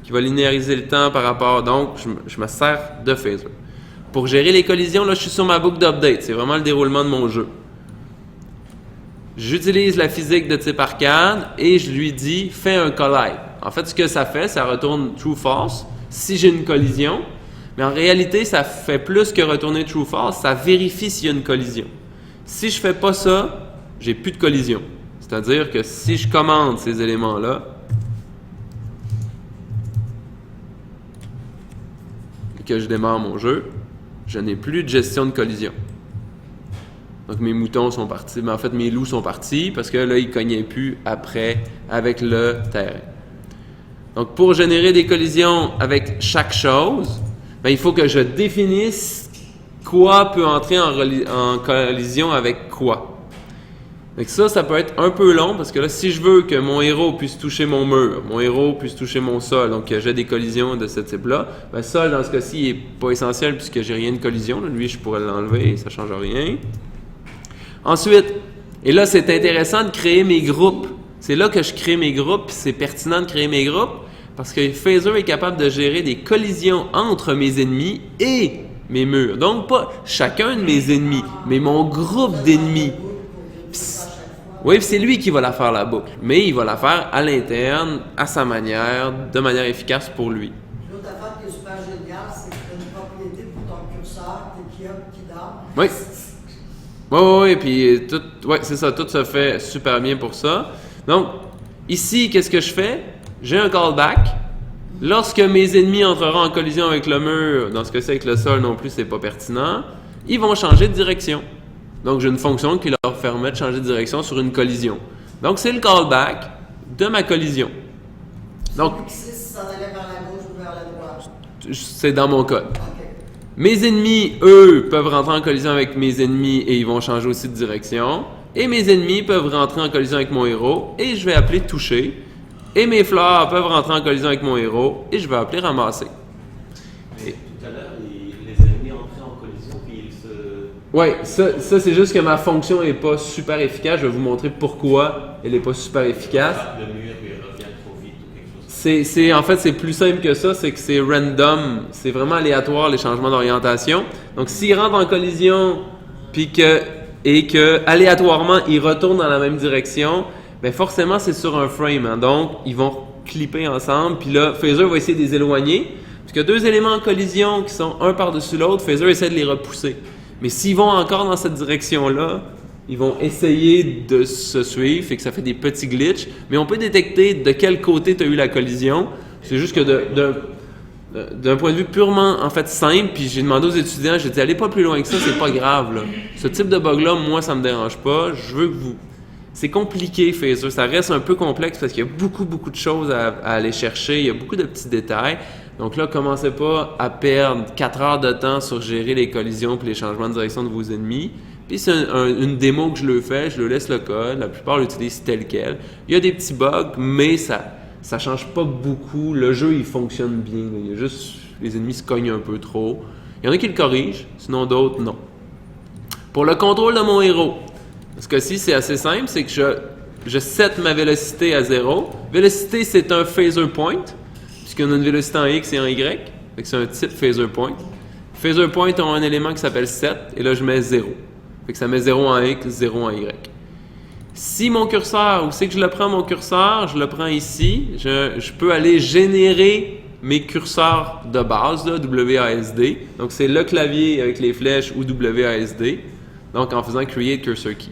qui va linéariser le temps par rapport. Donc, je me sers de phaser. Pour gérer les collisions, là, je suis sur ma boucle d'update. C'est vraiment le déroulement de mon jeu. J'utilise la physique de type arcade et je lui dis fais un collide. En fait, ce que ça fait, ça retourne true-false si j'ai une collision. Mais en réalité, ça fait plus que retourner true-false, ça vérifie s'il y a une collision. Si je fais pas ça, j'ai plus de collision. C'est-à-dire que si je commande ces éléments-là, et que je démarre mon jeu, je n'ai plus de gestion de collision. Donc mes moutons sont partis, mais en fait mes loups sont partis parce que là, ils cognaient plus après avec le terrain. Donc pour générer des collisions avec chaque chose, ben, il faut que je définisse quoi peut entrer en collision avec quoi. Donc ça peut être un peu long parce que là, si je veux que mon héros puisse toucher mon mur, mon héros puisse toucher mon sol, donc que j'ai des collisions de ce type-là, ben sol, dans ce cas-ci, il n'est pas essentiel puisque j'ai rien de collision. Là. Lui, je pourrais l'enlever, ça ne change rien. Ensuite, et là, c'est intéressant de créer mes groupes. C'est là que je crée mes groupes, puis c'est pertinent de créer mes groupes. Parce que Phaser est capable de gérer des collisions entre mes ennemis et mes murs. Donc, pas chacun de mes ennemis, mais mon groupe d'ennemis. Oui, c'est lui qui va la faire, la boucle. Mais il va la faire à l'interne, à sa manière, de manière efficace pour lui. L'autre affaire qui est super géniale, c'est que tu as une propriété pour ton curseur, tes kiosques qui dorment. Oui. Oui, puis c'est ça, tout se fait super bien pour ça. Donc, ici, qu'est-ce que je fais? J'ai un callback. Lorsque mes ennemis entreront en collision avec le mur, dans ce cas-ci avec le sol non plus, c'est pas pertinent, ils vont changer de direction. Donc, j'ai une fonction qui leur permet de changer de direction sur une collision. Donc, c'est le callback de ma collision. Donc, si ça allait vers la gauche ou vers la droite? C'est dans mon code. Okay. Mes ennemis, eux, peuvent rentrer en collision avec mes ennemis et ils vont changer aussi de direction. Et mes ennemis peuvent rentrer en collision avec mon héros et je vais appeler toucher. Et mes fleurs peuvent rentrer en collision avec mon héros et je vais appeler ramasser. Mais tout à l'heure, les ennemis entraient en collision puis ils se... Oui, ça c'est juste que ma fonction n'est pas super efficace. Je vais vous montrer pourquoi elle n'est pas super efficace. Le mur il revient trop vite ou quelque chose. En fait, c'est plus simple que ça, c'est que c'est random, c'est vraiment aléatoire les changements d'orientation. Donc, s'il rentre en collision et que aléatoirement, il retourne dans la même direction, bien forcément, c'est sur un frame. Hein. Donc, ils vont clipper ensemble, puis là, Phaser va essayer de les éloigner. Parce qu'il y a deux éléments en collision qui sont un par-dessus l'autre, Phaser essaie de les repousser. Mais s'ils vont encore dans cette direction-là, ils vont essayer de se suivre, fait que ça fait des petits glitches. Mais on peut détecter de quel côté tu as eu la collision. C'est juste que d'un point de vue purement en fait simple, puis j'ai demandé aux étudiants, j'ai dit allez pas plus loin que ça, c'est pas grave. Là. Ce type de bug-là, moi, ça me dérange pas. Je veux que vous. C'est compliqué, Phaser. Ça reste un peu complexe parce qu'il y a beaucoup de choses à aller chercher. Il y a beaucoup de petits détails. Donc là, commencez pas à perdre 4 heures de temps sur gérer les collisions et les changements de direction de vos ennemis. Puis c'est une démo que je le fais, je le laisse le code. La plupart l'utilisent tel quel. Il y a des petits bugs, mais ça change pas beaucoup. Le jeu, il fonctionne bien. Il y a juste les ennemis se cognent un peu trop. Il y en a qui le corrigent, sinon d'autres, non. Pour le contrôle de mon héros, ce cas-ci, c'est assez simple, c'est que je set ma vélocité à 0. Vélocité, c'est un phaser point, puisqu'on a une vélocité en X et en Y. Fait que c'est un type phaser point. Phaser point a un élément qui s'appelle set, et là, je mets 0. Fait que ça met 0 en X, 0 en Y. Si mon curseur, où c'est que je le prends mon curseur, je le prends ici, je peux aller générer mes curseurs de base, là, WASD. Donc, c'est le clavier avec les flèches ou WASD. Donc, en faisant Create Cursor Key.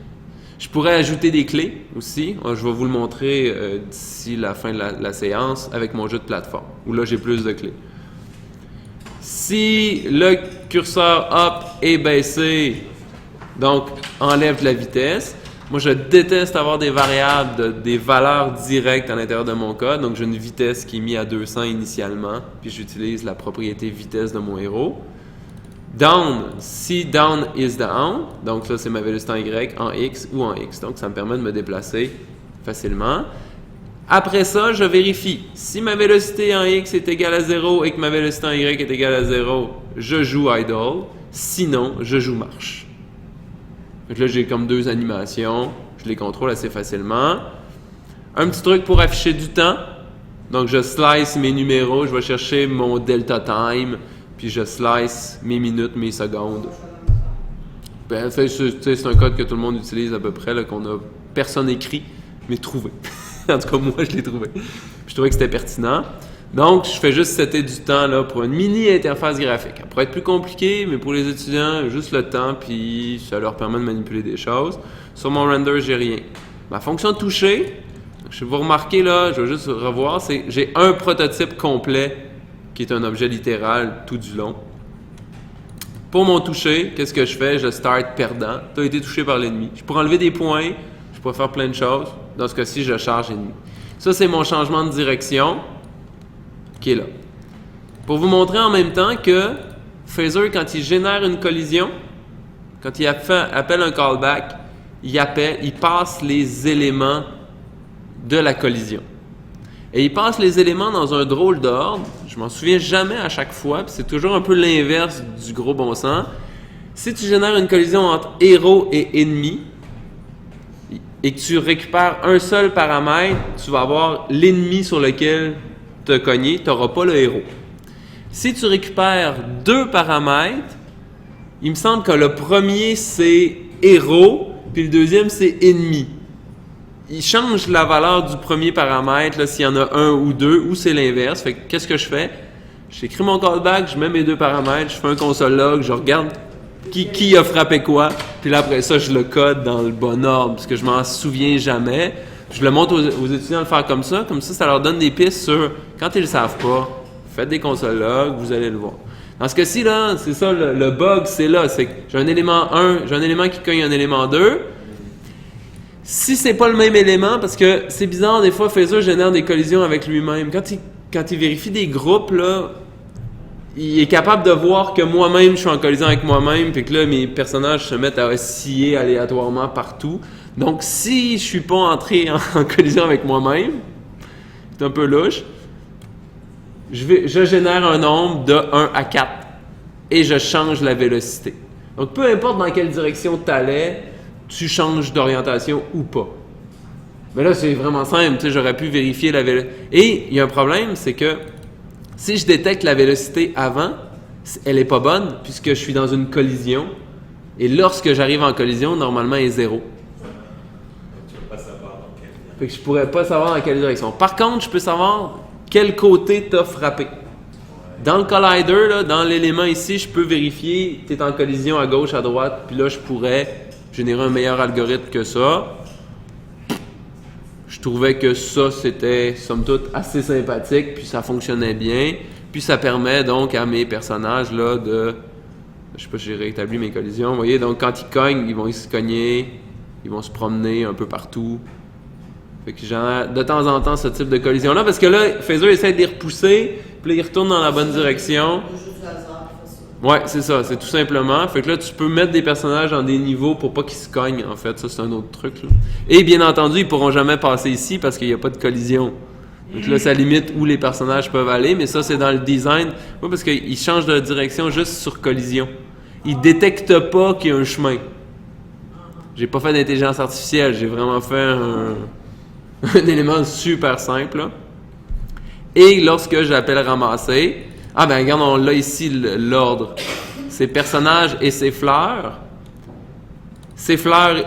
Je pourrais ajouter des clés aussi. Je vais vous le montrer d'ici la fin de la séance avec mon jeu de plateforme, où là, j'ai plus de clés. Si le curseur up est baissé, donc enlève de la vitesse. Moi, je déteste avoir des variables, des valeurs directes à l'intérieur de mon code. Donc, j'ai une vitesse qui est mise à 200 initialement, puis j'utilise la propriété vitesse de mon héros. Down, si down is down, donc là, c'est ma vélocité en Y, en X ou en X. Donc, ça me permet de me déplacer facilement. Après ça, je vérifie. Si ma vélocité en X est égale à 0 et que ma vélocité en Y est égale à 0, je joue idle. Sinon, je joue marche. Donc là, j'ai comme deux animations. Je les contrôle assez facilement. Un petit truc pour afficher du temps. Donc, je slice mes numéros. Je vais chercher mon delta time. Puis, je slice mes minutes, mes secondes. Ben, c'est un code que tout le monde utilise à peu près, là, qu'on a personne écrit, mais trouvé. En tout cas, moi, je l'ai trouvé. Puis, je trouvais que c'était pertinent. Donc, je fais juste setter du temps là, pour une mini-interface graphique. Ça pourrait être plus compliqué, mais pour les étudiants, juste le temps, puis ça leur permet de manipuler des choses. Sur mon render, j'ai rien. Ma fonction toucher, je vais vous remarquer là, je vais juste revoir, c'est j'ai un prototype complet qui est un objet littéral tout du long. Pour mon toucher, qu'est-ce que je fais? Je start perdant. Tu as été touché par l'ennemi. Je pourrais enlever des points, je pourrais faire plein de choses. Dans ce cas-ci, je charge ennemi. Ça, c'est mon changement de direction qui est là. Pour vous montrer en même temps que Phaser, quand il génère une collision, quand il appelle un callback, il passe les éléments de la collision. Et il passe les éléments dans un drôle d'ordre. Je m'en souviens jamais à chaque fois, puis c'est toujours un peu l'inverse du gros bon sens. Si tu génères une collision entre héros et ennemi, et que tu récupères un seul paramètre, tu vas avoir l'ennemi sur lequel te cogner, tu n'auras pas le héros. Si tu récupères deux paramètres, il me semble que le premier c'est héros, puis le deuxième c'est ennemi. Il change la valeur du premier paramètre, là, s'il y en a un ou deux, ou c'est l'inverse. Fait que qu'est-ce que je fais? J'écris mon callback, je mets mes deux paramètres, je fais un console log, je regarde qui a frappé quoi, puis là après ça, je le code dans le bon ordre, parce que je m'en souviens jamais. Je le montre aux étudiants de le faire comme ça leur donne des pistes sur, quand ils ne le savent pas, faites des console logs, vous allez le voir. Dans ce cas-ci, là, c'est ça, le bug, c'est là, c'est que j'ai un élément 1, j'ai un élément qui cogne un élément 2. Si c'est pas le même élément, parce que c'est bizarre, des fois, Phaser génère des collisions avec lui-même. Quand il vérifie des groupes, là, il est capable de voir que moi-même, je suis en collision avec moi-même, puis que là, mes personnages se mettent à osciller aléatoirement partout. Donc, si je suis pas entré en collision avec moi-même, c'est un peu louche, je génère un nombre de 1 à 4 et je change la vélocité. Donc, peu importe dans quelle direction tu allais, tu changes d'orientation ou pas. Mais là, c'est vraiment simple. Tu sais, j'aurais pu vérifier la vélocité. Et il y a un problème, c'est que si je détecte la vélocité avant, elle n'est pas bonne puisque je suis dans une collision. Et lorsque j'arrive en collision, normalement, elle est 0. Tu ne vas pas savoir dans quelle direction. Fait que je pourrais pas savoir dans quelle direction. Par contre, je peux savoir quel côté t'as frappé. Dans le collider, là, dans l'élément ici, je peux vérifier tu es en collision à gauche, à droite, puis là, je pourrais générer un meilleur algorithme que ça. Je trouvais que ça, c'était, somme toute, assez sympathique, puis ça fonctionnait bien. Puis ça permet donc à mes personnages là de... Je sais pas si j'ai rétabli mes collisions. Vous voyez, donc quand ils cognent, ils vont se cogner, ils vont se promener un peu partout. Fait que j'ai de temps en temps ce type de collision-là, parce que là, Phaser essaie de les repousser, puis là, il retourne dans la bonne direction. Le jeu du hasard, fait ça. Ouais, c'est ça, c'est tout simplement. Fait que là, tu peux mettre des personnages dans des niveaux pour pas qu'ils se cognent, en fait. Ça, c'est un autre truc, là. Et bien entendu, ils pourront jamais passer ici parce qu'il n'y a pas de collision. Donc là, ça limite où les personnages peuvent aller, mais ça, c'est dans le design. Oui, parce qu'ils changent de direction juste sur collision. Ils détectent pas qu'il y a un chemin. J'ai pas fait d'intelligence artificielle, j'ai vraiment fait un élément super simple, là. Et lorsque j'appelle ramasser, ah ben regarde, on l'a ici l'ordre. Ses personnages et ses fleurs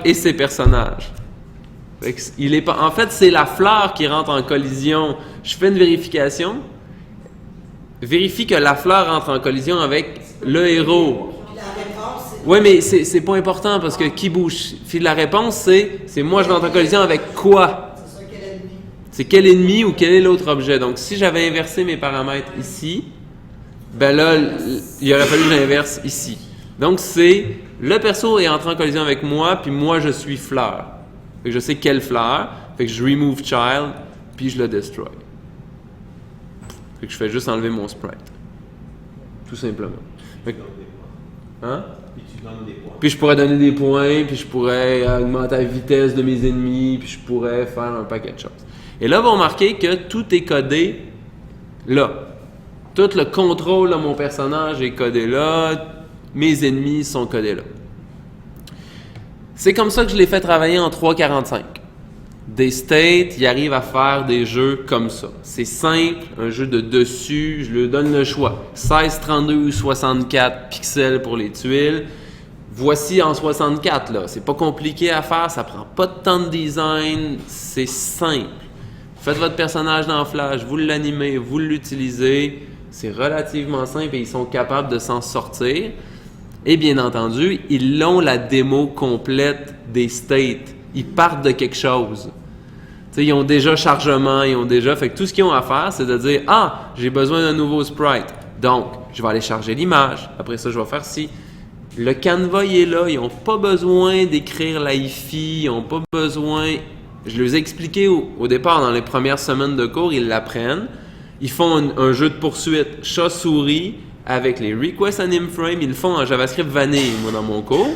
et ses personnages. Il est pas, en fait, c'est la fleur qui rentre en collision. Je fais une vérification. Vérifie que la fleur rentre en collision avec le héros. Puis la réponse, c'est... Oui, mais c'est pas important parce que qui bouge? Puis la réponse, c'est moi, je rentre en collision avec quoi? C'est ça, quel ennemi? C'est quel ennemi ou quel est l'autre objet. Donc, si j'avais inversé mes paramètres ici, ben là, il aurait fallu que j'inverse ici. Donc, c'est le perso est entré en collision avec moi, puis moi, je suis fleur. Fait que je sais quelle fleur, fait que je remove child, puis je le destroy. Fait que je fais juste enlever mon sprite. Tout simplement. Fait que, hein? Puis tu donnes des points. Puis je pourrais donner des points, puis je pourrais augmenter la vitesse de mes ennemis, puis je pourrais faire un paquet de choses. Et là, vous remarquez que tout est codé là. Tout le contrôle de mon personnage est codé là. Mes ennemis sont codés là. C'est comme ça que je l'ai fait travailler en 3.45. Des states, il arrive à faire des jeux comme ça. C'est simple, un jeu de dessus, je lui donne le choix. 16, 32 ou 64 pixels pour les tuiles. Voici en 64, là. C'est pas compliqué à faire, ça prend pas de temps de design, c'est simple. Faites votre personnage dans Flash, vous l'animez, vous l'utilisez. C'est relativement simple et ils sont capables de s'en sortir. Et bien entendu, ils ont la démo complète des states. Ils partent de quelque chose. T'sais, ils ont déjà chargement, ils ont déjà... Fait que tout ce qu'ils ont à faire, c'est de dire « Ah, j'ai besoin d'un nouveau sprite. Donc, je vais aller charger l'image. Après ça, je vais faire ci. » Le canevas, il est là. Ils n'ont pas besoin d'écrire l'IFI. Ils n'ont pas besoin... Je les ai expliqué au départ, dans les premières semaines de cours, ils l'apprennent. Ils font un jeu de poursuite chat-souris avec les request anim frame. Ils le font en JavaScript vanille, moi, dans mon cours.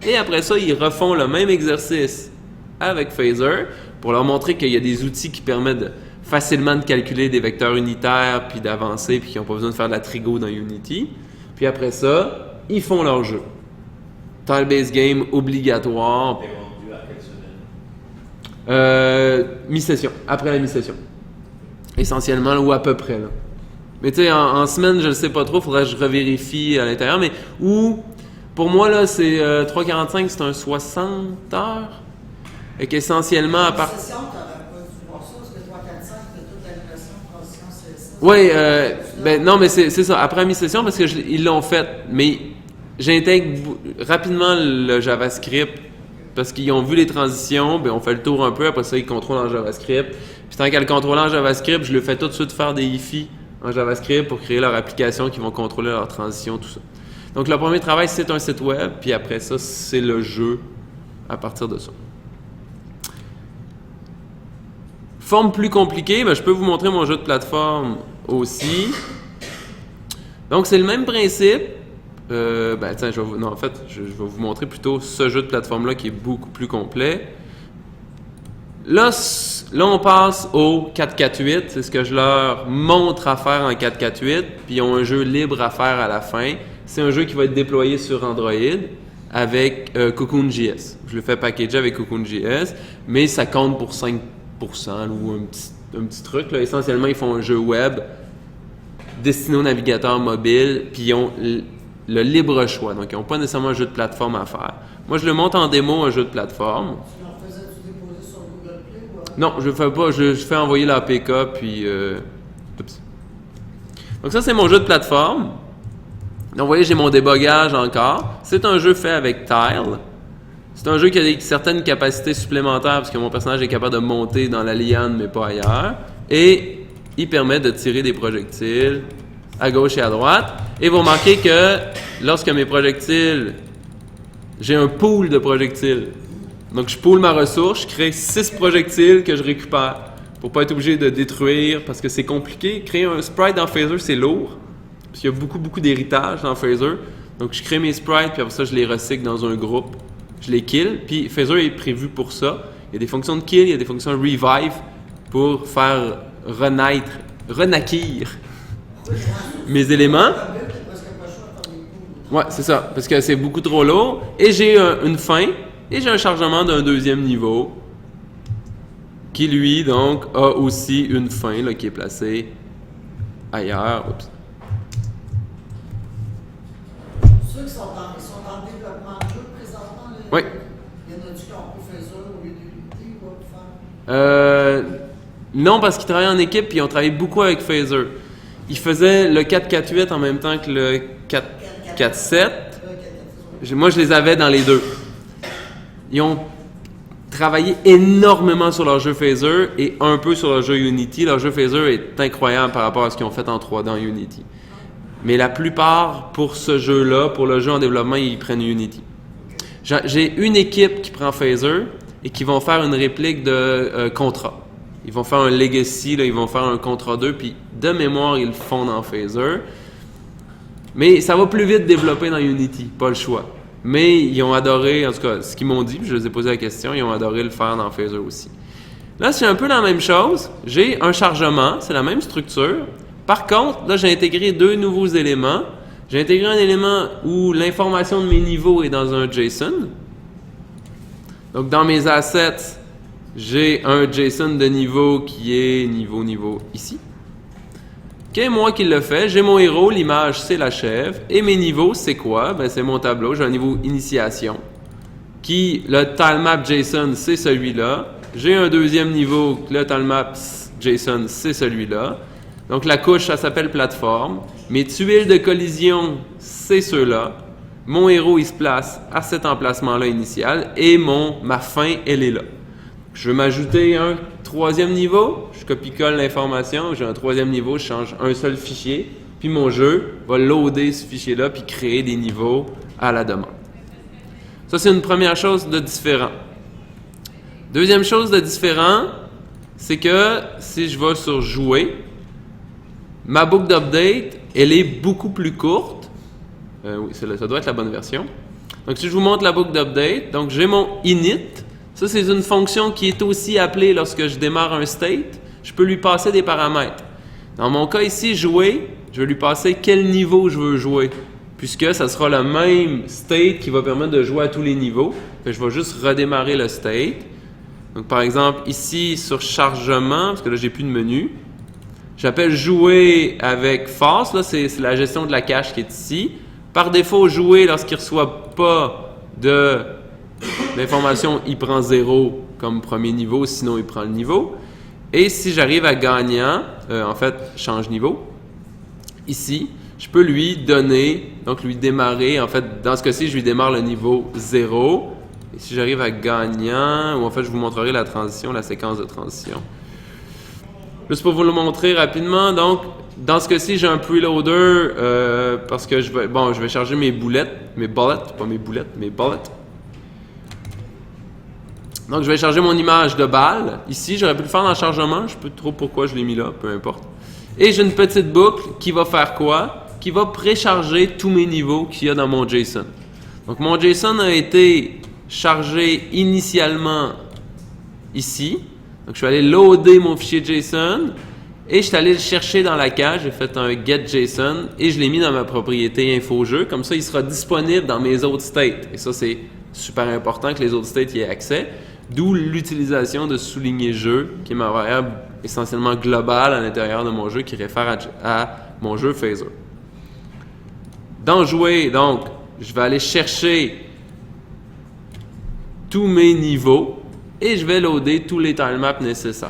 Et après ça, ils refont le même exercice avec Phaser pour leur montrer qu'il y a des outils qui permettent facilement de calculer des vecteurs unitaires puis d'avancer puis qui n'ont pas besoin de faire de la trigo dans Unity. Puis après ça, ils font leur jeu. Tile-based game obligatoire. T'es rendu à quelle semaine? Mi-session, après la mi-session. Essentiellement, ou à peu près. Là. Mais tu sais, en semaine, je ne sais pas trop, il faudrait que je revérifie à l'intérieur. Mais pour moi, là, c'est 3.45, c'est un 60 heures. Et qu'essentiellement, à part... En session, tu n'aurais pas dû voir ça, parce que 3, 4, 5, tu as toute l'impression que transition, c'est... Oui, ben non, mais c'est ça, après la mi-session, parce qu'ils l'ont fait. Mais j'intègre rapidement le JavaScript, parce qu'ils ont vu les transitions, ben on fait le tour un peu, après ça, ils contrôlent en JavaScript. Puis tant qu'à le contrôler en JavaScript, je le fais tout de suite faire des IFI en JavaScript pour créer leur application qui vont contrôler leur transition, tout ça. Donc, le premier travail, c'est un site web, puis après ça, c'est le jeu à partir de ça. Forme plus compliquée, ben, je peux vous montrer mon jeu de plateforme aussi. Donc, c'est le même principe. Tiens, je vais vous montrer plutôt ce jeu de plateforme-là qui est beaucoup plus complet. Là, on passe au 4.4.8. C'est ce que je leur montre à faire en 4.4.8. Puis, ils ont un jeu libre à faire à la fin. C'est un jeu qui va être déployé sur Android avec CocoonJS. Je le fais packager avec CocoonJS, mais ça compte pour 5 ou un petit truc. Là. Essentiellement, ils font un jeu web destiné aux navigateurs mobiles, puis ils ont le libre choix. Donc, ils n'ont pas nécessairement un jeu de plateforme à faire. Moi, je le monte en démo, un jeu de plateforme. Tu leur faisais-tu déposer sur Google Play ou... Non, je le fais pas. Je fais envoyer l'APK, puis... oups. Donc, ça, c'est mon jeu de plateforme. Donc, vous voyez, j'ai mon débogage encore. C'est un jeu fait avec Tile. C'est un jeu qui a certaines capacités supplémentaires, parce que mon personnage est capable de monter dans la liane, mais pas ailleurs. Et il permet de tirer des projectiles à gauche et à droite. Et vous remarquez que lorsque mes projectiles... J'ai un pool de projectiles. Donc, je pool ma ressource, je crée 6 projectiles que je récupère pour pas être obligé de détruire, parce que c'est compliqué. Créer un sprite dans Phaser, c'est lourd, parce qu'il y a beaucoup d'héritage dans Phaser. Donc, je crée mes sprites, puis après ça, je les recycle dans un groupe. Je les kill, puis Phaser est prévu pour ça. Il y a des fonctions de kill, il y a des fonctions de revive pour faire renaquir mes éléments. Ouais, c'est ça, parce que c'est beaucoup trop lourd. Et j'ai une fin, et j'ai un chargement d'un deuxième niveau, qui lui, donc, a aussi une fin là, qui est placée ailleurs. Oups. Ceux qui sont en développement de jeu présentement, là, oui. Il y en a-tu qui ont pris Phaser au lieu d'Unity ou faire? Non, parce qu'ils travaillent en équipe, puis ils ont travaillé beaucoup avec Phaser. Ils faisaient le 4.4.8 en même temps que le 4.7. Moi, je les avais dans les deux. Ils ont travaillé énormément sur leur jeu Phaser et un peu sur leur jeu Unity. Leur jeu Phaser est incroyable par rapport à ce qu'ils ont fait en 3D en Unity. Mais la plupart, pour ce jeu-là, pour le jeu en développement, ils prennent Unity. J'ai une équipe qui prend Phaser et qui vont faire une réplique de Contra. Ils vont faire un Legacy, là, ils vont faire un Contra 2, puis de mémoire, ils le font dans Phaser. Mais ça va plus vite développer dans Unity, pas le choix. Mais ils ont adoré, en tout cas, ce qu'ils m'ont dit, puis je les ai posé la question, ils ont adoré le faire dans Phaser aussi. Là, c'est un peu la même chose. J'ai un chargement, c'est la même structure. Par contre, là, j'ai intégré 2 nouveaux éléments. J'ai intégré un élément où l'information de mes niveaux est dans un JSON. Donc, dans mes assets, j'ai un JSON de niveau qui est niveau ici. OK, moi qui le fais, j'ai mon héros, l'image c'est la chèvre, et mes niveaux c'est quoi? Ben, c'est mon tableau, j'ai un niveau initiation, qui, le tilemap JSON c'est celui-là. J'ai un deuxième niveau, le tilemap JSON c'est celui-là. Donc la couche, ça s'appelle plateforme. Mes tuiles de collision, c'est ceux-là. Mon héros, il se place à cet emplacement-là initial, et ma fin, elle est là. Je veux m'ajouter un 3e niveau, je copie-colle l'information, j'ai un 3e niveau, je change un seul fichier, puis mon jeu va loader ce fichier-là, puis créer des niveaux à la demande. Ça, c'est une première chose de différent. Deuxième chose de différent, c'est que si je vais sur Jouer, ma boucle d'update, elle est beaucoup plus courte. Oui, ça doit être la bonne version. Donc, si je vous montre la boucle d'update, donc j'ai mon init. Ça, c'est une fonction qui est aussi appelée lorsque je démarre un state. Je peux lui passer des paramètres. Dans mon cas ici, jouer, je vais lui passer quel niveau je veux jouer, puisque ça sera le même state qui va permettre de jouer à tous les niveaux. Fait que je vais juste redémarrer le state. Donc, par exemple, ici, sur chargement, parce que là, j'ai plus de menu, j'appelle jouer avec force. Là, c'est la gestion de la cache qui est ici. Par défaut, jouer, lorsqu'il ne reçoit pas d'information, il prend 0 comme premier niveau, sinon il prend le niveau. Et si j'arrive à gagnant, en fait, change niveau, ici, je peux lui donner, donc lui démarrer, en fait, dans ce cas-ci, je lui démarre le niveau 0. Et si j'arrive à gagnant, ou en fait, je vous montrerai la transition, la séquence de transition. Juste pour vous le montrer rapidement, donc, dans ce cas-ci, j'ai un preloader parce que je vais charger mes bullets, pas mes boulettes, mes bullets. Donc, je vais charger mon image de balle. Ici, j'aurais pu le faire dans le chargement. Je ne sais pas trop pourquoi je l'ai mis là, peu importe. Et j'ai une petite boucle qui va faire quoi? Qui va précharger tous mes niveaux qu'il y a dans mon JSON. Donc, mon JSON a été chargé initialement ici. Donc, je suis allé loader mon fichier JSON et je suis allé le chercher dans la cage. J'ai fait un getJSON et je l'ai mis dans ma propriété info-jeu. Comme ça, il sera disponible dans mes autres states. Et ça, c'est super important que les autres states y aient accès. D'où l'utilisation de souligner jeu, qui est ma variable essentiellement globale à l'intérieur de mon jeu, qui réfère à mon jeu phaser. Dans jouer, donc, je vais aller chercher tous mes niveaux et je vais loader tous les tilemaps nécessaires.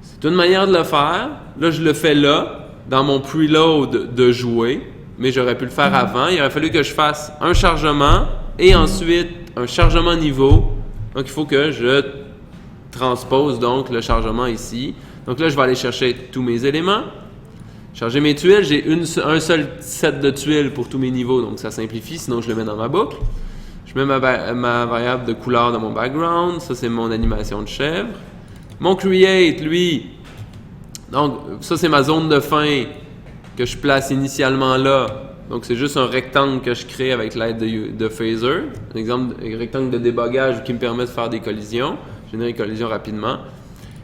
C'est une manière de le faire. Là, je le fais là, dans mon preload de jouer, mais j'aurais pu le faire avant. Il aurait fallu que je fasse un chargement et ensuite un chargement niveau. Donc, il faut que je transpose donc le chargement ici. Donc là, je vais aller chercher tous mes éléments. Charger mes tuiles, j'ai un seul set de tuiles pour tous mes niveaux, donc ça simplifie, sinon je le mets dans ma boucle. Je mets ma variable de couleur dans mon background, ça c'est mon animation de chèvre. Mon create, lui, donc ça c'est ma zone de fin que je place initialement là. Donc c'est juste un rectangle que je crée avec l'aide de phaser. Un exemple, un rectangle de débogage qui me permet de faire des collisions, générer des collisions rapidement.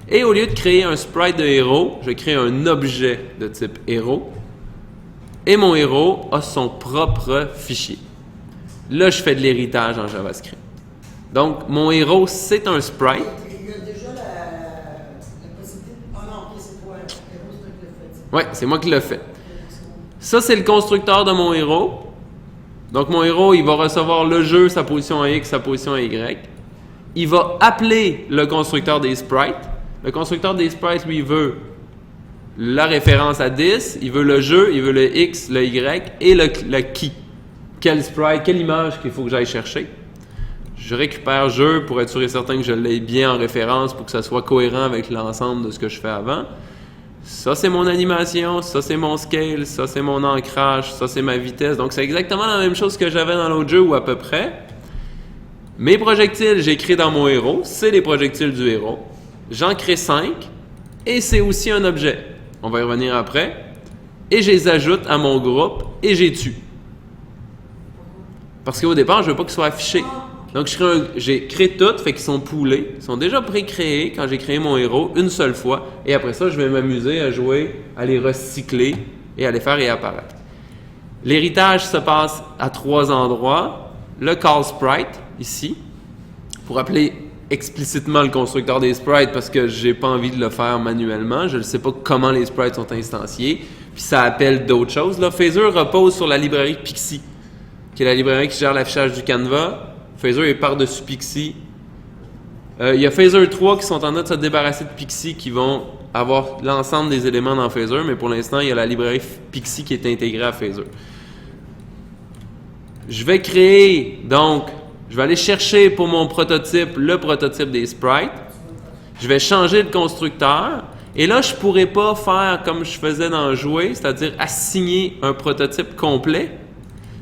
Et au lieu de créer un sprite de héros, je crée un objet de type héros. Et mon héros a son propre fichier. Là, je fais de l'héritage en JavaScript. Donc, mon héros, c'est un sprite. Il y a déjà la possibilité de... Ah non, ok, c'est toi. Héros, c'est toi qui le fais. Oui, c'est moi qui le fais. Ça, c'est le constructeur de mon héros. Donc, mon héros, il va recevoir le jeu, sa position à X, sa position à Y. Il va appeler le constructeur des sprites. Le constructeur des sprites, lui, veut la référence à 10, il veut le jeu, il veut le X, le Y et le key. Quel sprite, quelle image qu'il faut que j'aille chercher. Je récupère jeu pour être sûr et certain que je l'ai bien en référence pour que ça soit cohérent avec l'ensemble de ce que je fais avant. Ça, c'est mon animation, ça, c'est mon scale, ça, c'est mon ancrage, ça, c'est ma vitesse. Donc, c'est exactement la même chose que j'avais dans l'autre jeu ou à peu près. Mes projectiles, j'ai créé dans mon héros, c'est les projectiles du héros. J'en crée 5 et c'est aussi un objet. On va y revenir après. Et je les ajoute à mon groupe et j'ai tue. Parce qu'au départ, je ne veux pas qu'ils soient affichés. Donc, j'ai créé tout, fait qu'ils sont poolés. Ils sont déjà pré-créés quand j'ai créé mon héros une seule fois. Et après ça, je vais m'amuser à jouer, à les recycler et à les faire réapparaître. L'héritage se passe à 3 endroits. Le call sprite, ici, pour appeler explicitement le constructeur des sprites parce que j'ai pas envie de le faire manuellement. Je ne sais pas comment les sprites sont instanciés. Puis ça appelle d'autres choses. Là, Phaser repose sur la librairie Pixie, qui est la librairie qui gère l'affichage du Canva. Phaser est par-dessus Pixie. Il y a Phaser 3 qui sont en train de se débarrasser de Pixie qui vont avoir l'ensemble des éléments dans Phaser, mais pour l'instant, il y a la librairie Pixie qui est intégrée à Phaser. Je vais créer, donc, je vais aller chercher pour mon prototype le prototype des sprites. Je vais changer de constructeur. Et là, je ne pourrais pas faire comme je faisais dans Jouer, c'est-à-dire assigner un prototype complet.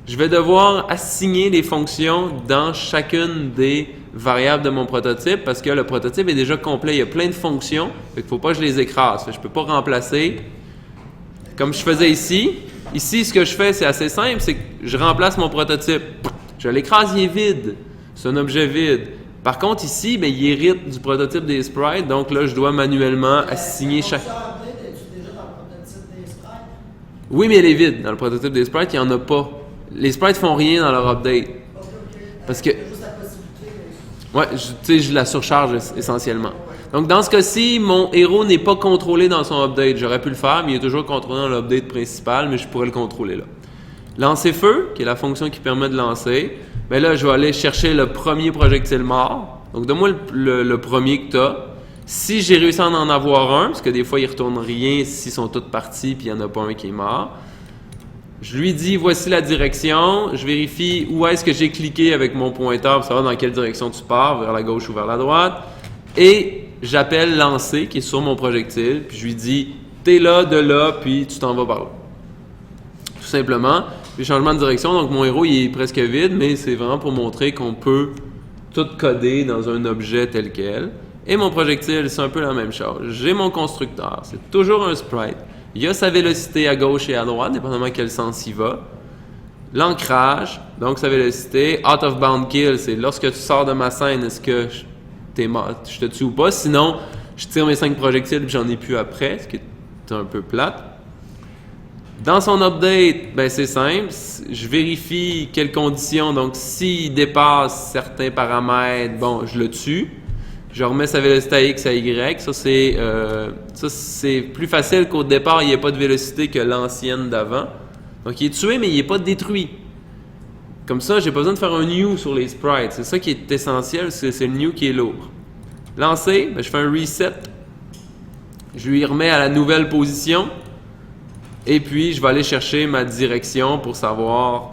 Je vais devoir assigner les fonctions dans chacune des variables de mon prototype parce que le prototype est déjà complet. Il y a plein de fonctions, il ne faut pas que je les écrase. Je ne peux pas remplacer comme je faisais ici. Ici, ce que je fais, c'est assez simple, c'est que je remplace mon prototype. Je l'écrase, il est vide. C'est un objet vide. Par contre, ici, bien, il hérite du prototype des sprites, donc là, je dois manuellement assigner chaque... Oui, mais elle est vide. Dans le prototype des sprites, il n'y en a pas. Les sprites font rien dans leur update. Parce que... Ouais, je la surcharge essentiellement. Donc, dans ce cas-ci, mon héros n'est pas contrôlé dans son update. J'aurais pu le faire, mais il est toujours contrôlé dans l'update principal, mais je pourrais le contrôler là. Lancer feu, qui est la fonction qui permet de lancer. Bien là, je vais aller chercher le premier projectile mort. Donc, donne-moi le premier que tu as. Si j'ai réussi à en avoir un, parce que des fois, il ne retourne rien s'ils sont tous partis puis il n'y en a pas un qui est mort. Je lui dis, voici la direction. Je vérifie où est-ce que j'ai cliqué avec mon pointeur pour savoir dans quelle direction tu pars, vers la gauche ou vers la droite. Et j'appelle lancer, qui est sur mon projectile. Puis je lui dis, t'es là, de là, puis tu t'en vas par là. Tout simplement. Puis changement de direction. Donc mon héros, il est presque vide, mais c'est vraiment pour montrer qu'on peut tout coder dans un objet tel quel. Et mon projectile, c'est un peu la même chose. J'ai mon constructeur. C'est toujours un sprite. Il y a sa vélocité à gauche et à droite, dépendamment quel sens il va. L'ancrage, donc sa vélocité. Out of bound kill, c'est lorsque tu sors de ma scène, est-ce que t'es mort, je te tue ou pas? Sinon, je tire mes 5 projectiles et j'en ai plus après, ce qui est un peu plate. Dans son update, ben c'est simple, je vérifie quelles conditions, donc s'il dépasse certains paramètres, bon, je le tue. Je remets sa vélocité à X à Y. Ça, c'est plus facile qu'au départ, il n'y ait pas de vélocité que l'ancienne d'avant. Donc, il est tué, mais il n'est pas détruit. Comme ça, j'ai pas besoin de faire un new sur les sprites. C'est ça qui est essentiel, c'est le new qui est lourd. Lancer, ben, je fais un reset. Je lui remets à la nouvelle position. Et puis, je vais aller chercher ma direction pour savoir.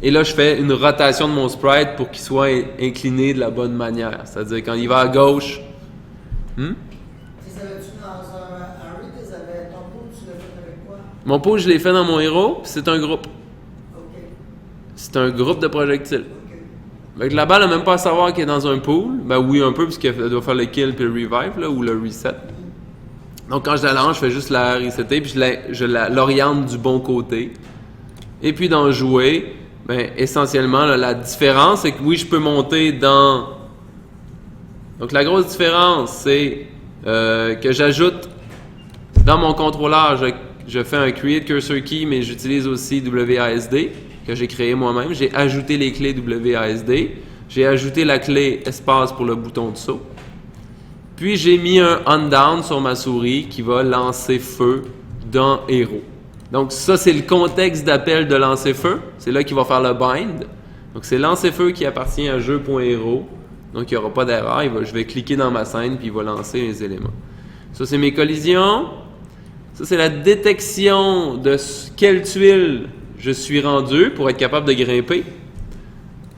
Et là, je fais une rotation de mon sprite pour qu'il soit incliné de la bonne manière. C'est-à-dire, quand il va à gauche. Tu savais-tu dans un Harry, tu avais ton pot, tu l'as fait avec quoi? Mon pot, je l'ai fait dans mon héros, puis c'est un groupe. OK. C'est un groupe de projectiles. OK. Avec la balle, elle n'a même pas à savoir qu'elle est dans un pool. Ben oui, un peu, puisqu'elle doit faire le kill puis le revive, là, ou le reset. Donc, quand je la lance, je fais juste la resetter, puis je l'oriente du bon côté. Et puis, dans jouer, ben, essentiellement, là, la différence, c'est que oui, je peux monter dans... Donc, la grosse différence, c'est que j'ajoute dans mon contrôleur, je fais un Create Cursor Key, mais j'utilise aussi WASD, que j'ai créé moi-même. J'ai ajouté les clés WASD. J'ai ajouté la clé espace pour le bouton de saut. Puis, j'ai mis un on-down sur ma souris qui va lancer feu dans Hero. Donc, ça, c'est le contexte d'appel de lancer feu. C'est là qu'il va faire le bind. Donc, c'est lancer feu qui appartient à jeu.hero. Donc, il n'y aura pas d'erreur. Je vais cliquer dans ma scène puis il va lancer les éléments. Ça, c'est mes collisions. Ça, c'est la détection de quelle tuile je suis rendu pour être capable de grimper.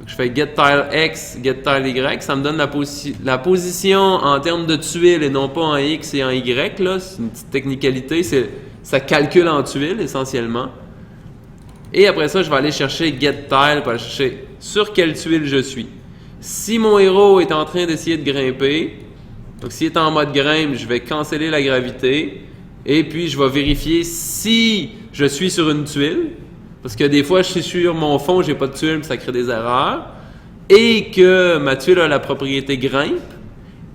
Je fais get tile X, get tile Y, ça me donne la position en termes de tuiles et non pas en X et en Y. Là. C'est une petite technicalité, ça calcule en tuiles essentiellement. Et après ça, je vais aller chercher get tile pour aller chercher sur quelle tuile je suis. Si mon héros est en train d'essayer de grimper, donc s'il est en mode grimpe, je vais canceller la gravité et puis je vais vérifier si je suis sur une tuile. Parce que des fois, je suis sur mon fond, j'ai pas de tuile, ça crée des erreurs. Et que ma tuile a la propriété grimpe.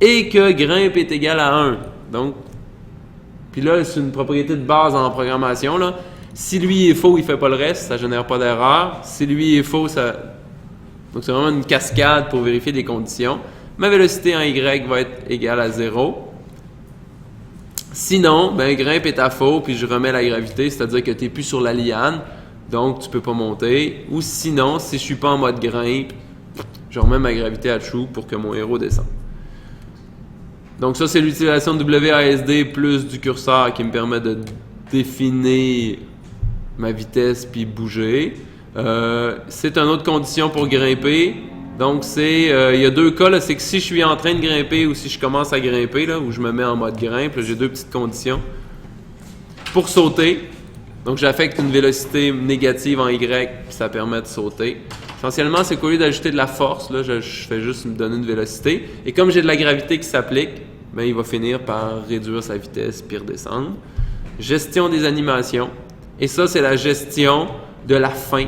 Et que grimpe est égal à 1. Donc, puis là, c'est une propriété de base en programmation. Là. Si lui est faux, il fait pas le reste, ça génère pas d'erreur. Si lui est faux, ça... Donc, c'est vraiment une cascade pour vérifier des conditions. Ma vélocité en Y va être égale à 0. Sinon, ben, grimpe est à faux, puis je remets la gravité, c'est-à-dire que tu n'es plus sur la liane. Donc, tu ne peux pas monter. Ou sinon, si je ne suis pas en mode grimpe, je remets ma gravité à true pour que mon héros descende. Donc, ça, c'est l'utilisation de WASD plus du curseur qui me permet de définir ma vitesse puis bouger. C'est une autre condition pour grimper. Donc, il y a deux cas. C'est que si je suis en train de grimper ou si je commence à grimper, là, où je me mets en mode grimpe, j'ai deux petites conditions. Pour sauter, donc, j'affecte une vélocité négative en Y, puis ça permet de sauter. Essentiellement, c'est qu'au lieu d'ajouter de la force, là, je fais juste me donner une vélocité. Et comme j'ai de la gravité qui s'applique, ben, il va finir par réduire sa vitesse puis redescendre. Gestion des animations. Et ça, c'est la gestion de la fin.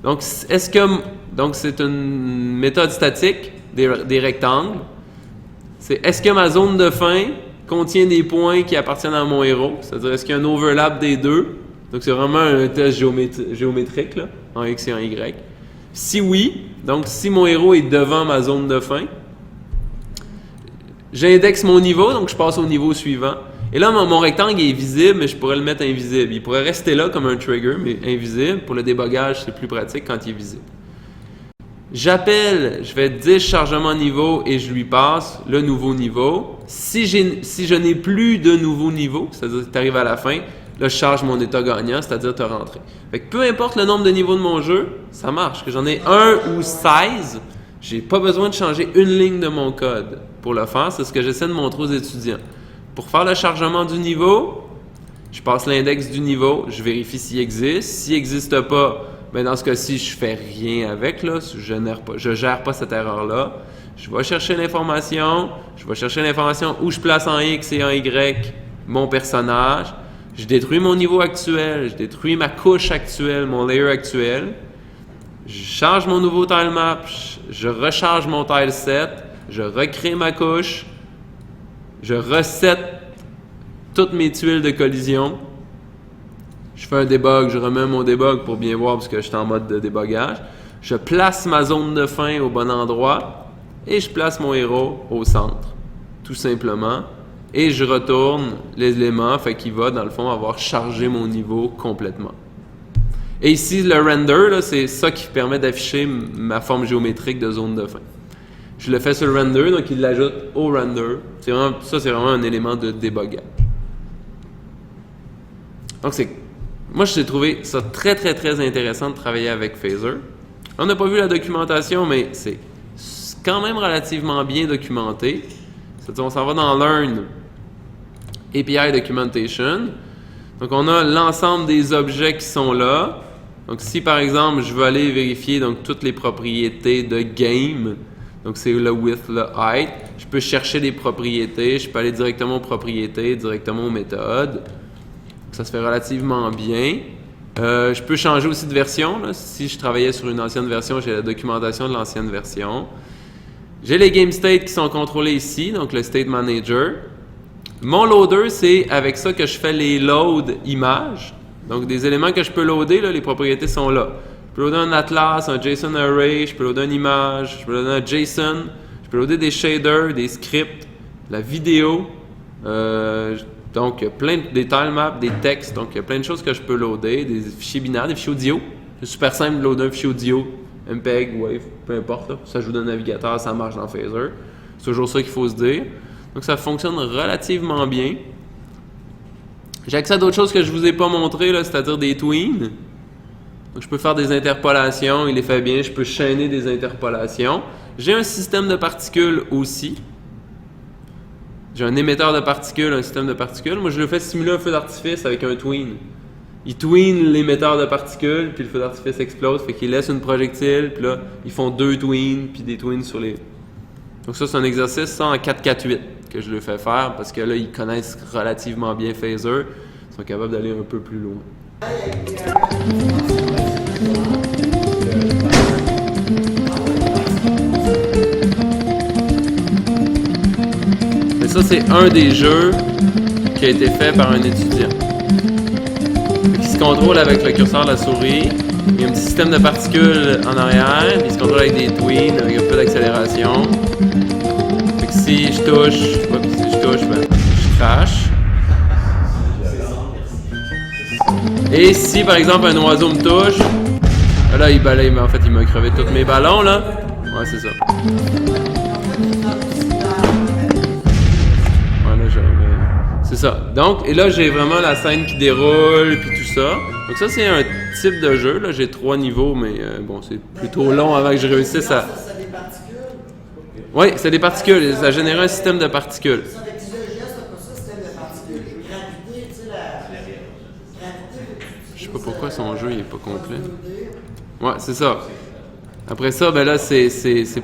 Donc, c'est une méthode statique des rectangles. Est-ce que ma zone de fin contient des points qui appartiennent à mon héros? C'est-à-dire, est-ce qu'il y a un overlap des deux? Donc, c'est vraiment un test géométrique, là, en X et en Y. Si oui, donc si mon héros est devant ma zone de fin, j'indexe mon niveau, donc je passe au niveau suivant. Et là, mon rectangle est visible, mais je pourrais le mettre invisible. Il pourrait rester là comme un trigger, mais invisible. Pour le débogage, c'est plus pratique quand il est visible. J'appelle, je vais 10 chargements niveau et je lui passe le nouveau niveau. Si je n'ai plus de nouveau niveau, c'est-à-dire que tu arrives à la fin, là, je charge mon état gagnant, c'est-à-dire tu as rentré. Fait que peu importe le nombre de niveaux de mon jeu, ça marche. Que j'en ai 1 ou 16, j'ai pas besoin de changer une ligne de mon code pour le faire. C'est ce que j'essaie de montrer aux étudiants. Pour faire le chargement du niveau, je passe l'index du niveau, je vérifie s'il existe. S'il n'existe pas, ben dans ce cas-ci, je fais rien avec, là, je gère pas cette erreur-là. Je vais chercher l'information, où je place en X et en Y mon personnage. Je détruis mon niveau actuel, je détruis ma couche actuelle, mon layer actuel. Je charge mon nouveau tile map, je recharge mon tile set, je recrée ma couche, je reset toutes mes tuiles de collision. Je fais un debug, je remets mon debug pour bien voir parce que je suis en mode de débogage. Je place ma zone de fin au bon endroit et je place mon héros au centre, tout simplement. Et je retourne l'élément, fait qu'il va dans le fond avoir chargé mon niveau complètement. Et ici, le render, là, c'est ça qui permet d'afficher ma forme géométrique de zone de fin. Je le fais sur le render, donc il l'ajoute au render. C'est vraiment un élément de débogage. Donc, moi, j'ai trouvé ça très, très, très intéressant de travailler avec Phaser. On n'a pas vu la documentation, mais c'est quand même relativement bien documenté. C'est-à-dire, on s'en va dans Learn API Documentation. Donc, on a l'ensemble des objets qui sont là. Donc, si par exemple, je veux aller vérifier donc, toutes les propriétés de game, donc c'est le width, le height, je peux chercher des propriétés, je peux aller directement aux propriétés, directement aux méthodes. Ça se fait relativement bien. Je peux changer aussi de version. Là. Si je travaillais sur une ancienne version, j'ai la documentation de l'ancienne version. J'ai les game states qui sont contrôlés ici, donc le state manager. Mon loader, c'est avec ça que je fais les load images. Donc, des éléments que je peux loader, là, les propriétés sont là. Je peux loader un atlas, un JSON array, je peux loader une image, je peux loader un JSON, je peux loader des shaders, des scripts, la vidéo. Donc, il y a plein des tilemaps, des textes. Donc, il y a plein de choses que je peux loader, des fichiers binaires, des fichiers audio. C'est super simple de loader un fichier audio, MPEG, Wave, peu importe. Là. Ça joue dans le navigateur, ça marche dans Phaser. C'est toujours ça qu'il faut se dire. Donc, ça fonctionne relativement bien. J'ai accès à d'autres choses que je ne vous ai pas montrées, c'est-à-dire des tweens. Donc, je peux faire des interpolations, il les fait bien. Je peux chaîner des interpolations. J'ai un système de particules aussi. J'ai un émetteur de particules, un système de particules. Moi, je le fais simuler un feu d'artifice avec un tween. Il tween l'émetteur de particules, puis le feu d'artifice explose. Fait qu'il laisse une projectile, puis là, ils font 2 tweens, puis des tweens sur les... Donc ça, c'est un exercice, ça, en 4-4-8 que je le fais faire, parce que là, ils connaissent relativement bien Phaser. Ils sont capables d'aller un peu plus loin. Mais ça, c'est un des jeux qui a été fait par un étudiant. Qui se contrôle avec le curseur de la souris. Il y a un petit système de particules en arrière, puis il se contrôle avec des tweens, avec un peu d'accélération. Fait que si je touche, ben, je crache. Et si par exemple un oiseau me touche, là il balaye, mais en fait il m'a crevé tous mes ballons là. Ouais, c'est ça. C'est ça. Donc, et là, j'ai vraiment la scène qui déroule, puis tout ça. Donc ça, c'est un type de jeu. Là, j'ai 3 niveaux, mais bon, c'est plutôt long avant que je réussisse à... C'est des particules? Oui, c'est des particules. Ça génère un système de particules. Ça, avec du geste, on appelle ça système de particules. Gravité, tu sais, la... Gravité... Je sais pas pourquoi son jeu, il est pas complet. Ouais, c'est ça. Après ça, ben là, c'est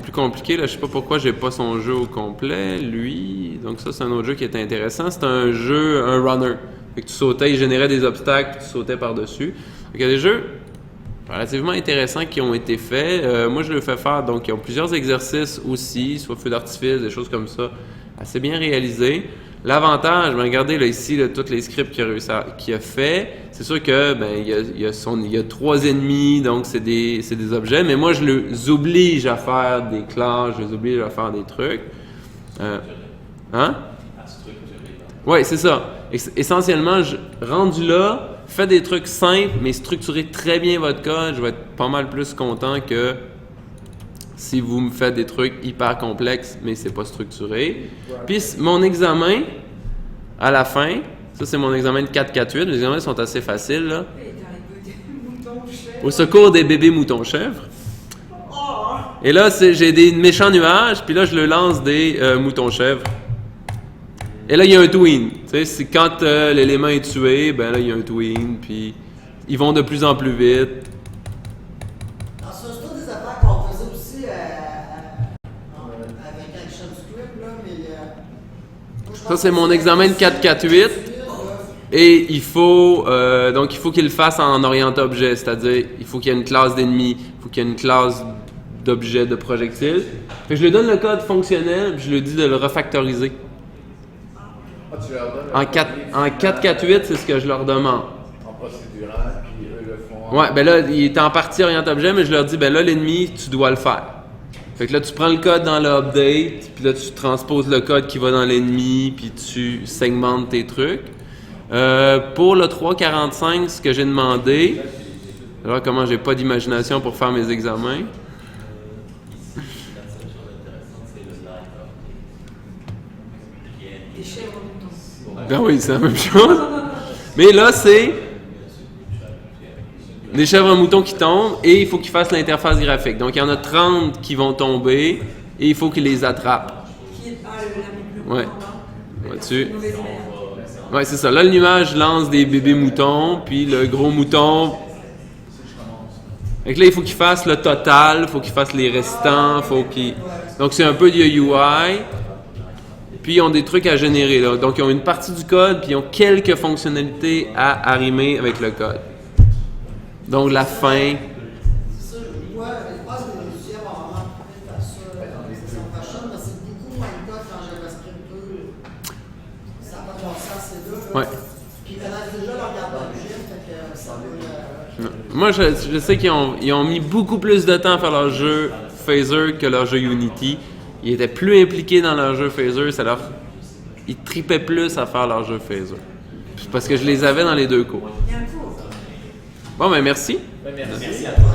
plus compliqué. Là. Je sais pas pourquoi j'ai pas son jeu au complet, lui. Donc ça, c'est un autre jeu qui est intéressant. C'est un jeu, un runner. Fait que tu sautais, il générait des obstacles, tu sautais par-dessus. Il y a des jeux relativement intéressants qui ont été faits. Moi, je le fais faire. Donc, ils ont plusieurs exercices aussi, soit feu d'artifice, des choses comme ça, assez bien réalisés. L'avantage, ben regardez là, ici là, tous les scripts qu'il a fait. C'est sûr que ben il y a 3 ennemis, donc c'est des objets, mais moi je les oblige à faire des classes, je les oblige à faire des trucs. Hein? Oui, c'est ça. Essentiellement, rendu là, faites des trucs simples, mais structurez très bien votre code. Je vais être pas mal plus content que si vous me faites des trucs hyper complexes, mais c'est pas structuré. Puis mon examen, à la fin, ça c'est mon examen de 4-4-8, les examens sont assez faciles, là. Au secours des bébés moutons-chèvres. Et là, j'ai des méchants nuages, puis là, je le lance des moutons-chèvres. Et là, il y a un tween. Tu sais, quand l'élément est tué, ben là, il y a un tween, puis ils vont de plus en plus vite. Ça, c'est mon examen de 4-4-8. Et il faut qu'il le fasse en orienté objet, c'est-à-dire il faut qu'il y ait une classe d'ennemis, il faut qu'il y ait une classe d'objet de projectile. Fait que je lui donne le code fonctionnel, puis je lui dis de le refactoriser. En 4-4-8, c'est ce que je leur demande. En procédural. Ouais, ben là, il est en partie oriente-objet, mais je leur dis, ben là, l'ennemi, tu dois le faire. Fait que là, tu prends le code dans l'update, puis là, tu transposes le code qui va dans l'ennemi, puis tu segmentes tes trucs. Pour le 3.45, ce que j'ai demandé, alors comment j'ai pas d'imagination pour faire mes examens. Les chèvres moutons. Ben oui, c'est la même chose. Mais là, c'est des chèvres moutons qui tombent et il faut qu'ils fassent l'interface graphique. Donc, il y en a 30 qui vont tomber et il faut qu'ils les attrapent. Qui est le Ouais. mouton, Vois-tu? mauvaise mère. Ouais, c'est ça. Là, le nuage lance des bébés moutons, puis le gros mouton. Fait que là, il faut qu'il fasse le total, il faut qu'il fasse les restants, faut qu'il. Donc, c'est un peu de UI. Puis, ils ont des trucs à générer, là. Donc, ils ont une partie du code, puis ils ont quelques fonctionnalités à arrimer avec le code. Donc, la fin. Ça, je vois, je pense que les logiciels vont vraiment faire ça la prochaine, parce que c'est beaucoup moins de code quand JavaScript 2. Ça n'a pas de bon sens, c'est là. Ouais. Puis ils connaissent déjà leur garde d'objet, fait que ça va. Moi, je sais qu'ils ont mis beaucoup plus de temps à faire leur jeu Phaser que leur jeu Unity. Ils étaient plus impliqués dans leur jeu Phaser, ils tripaient plus à faire leur jeu Phaser. Parce que je les avais dans les deux cours. Il y a un cours. Bon, ben merci. Merci à toi.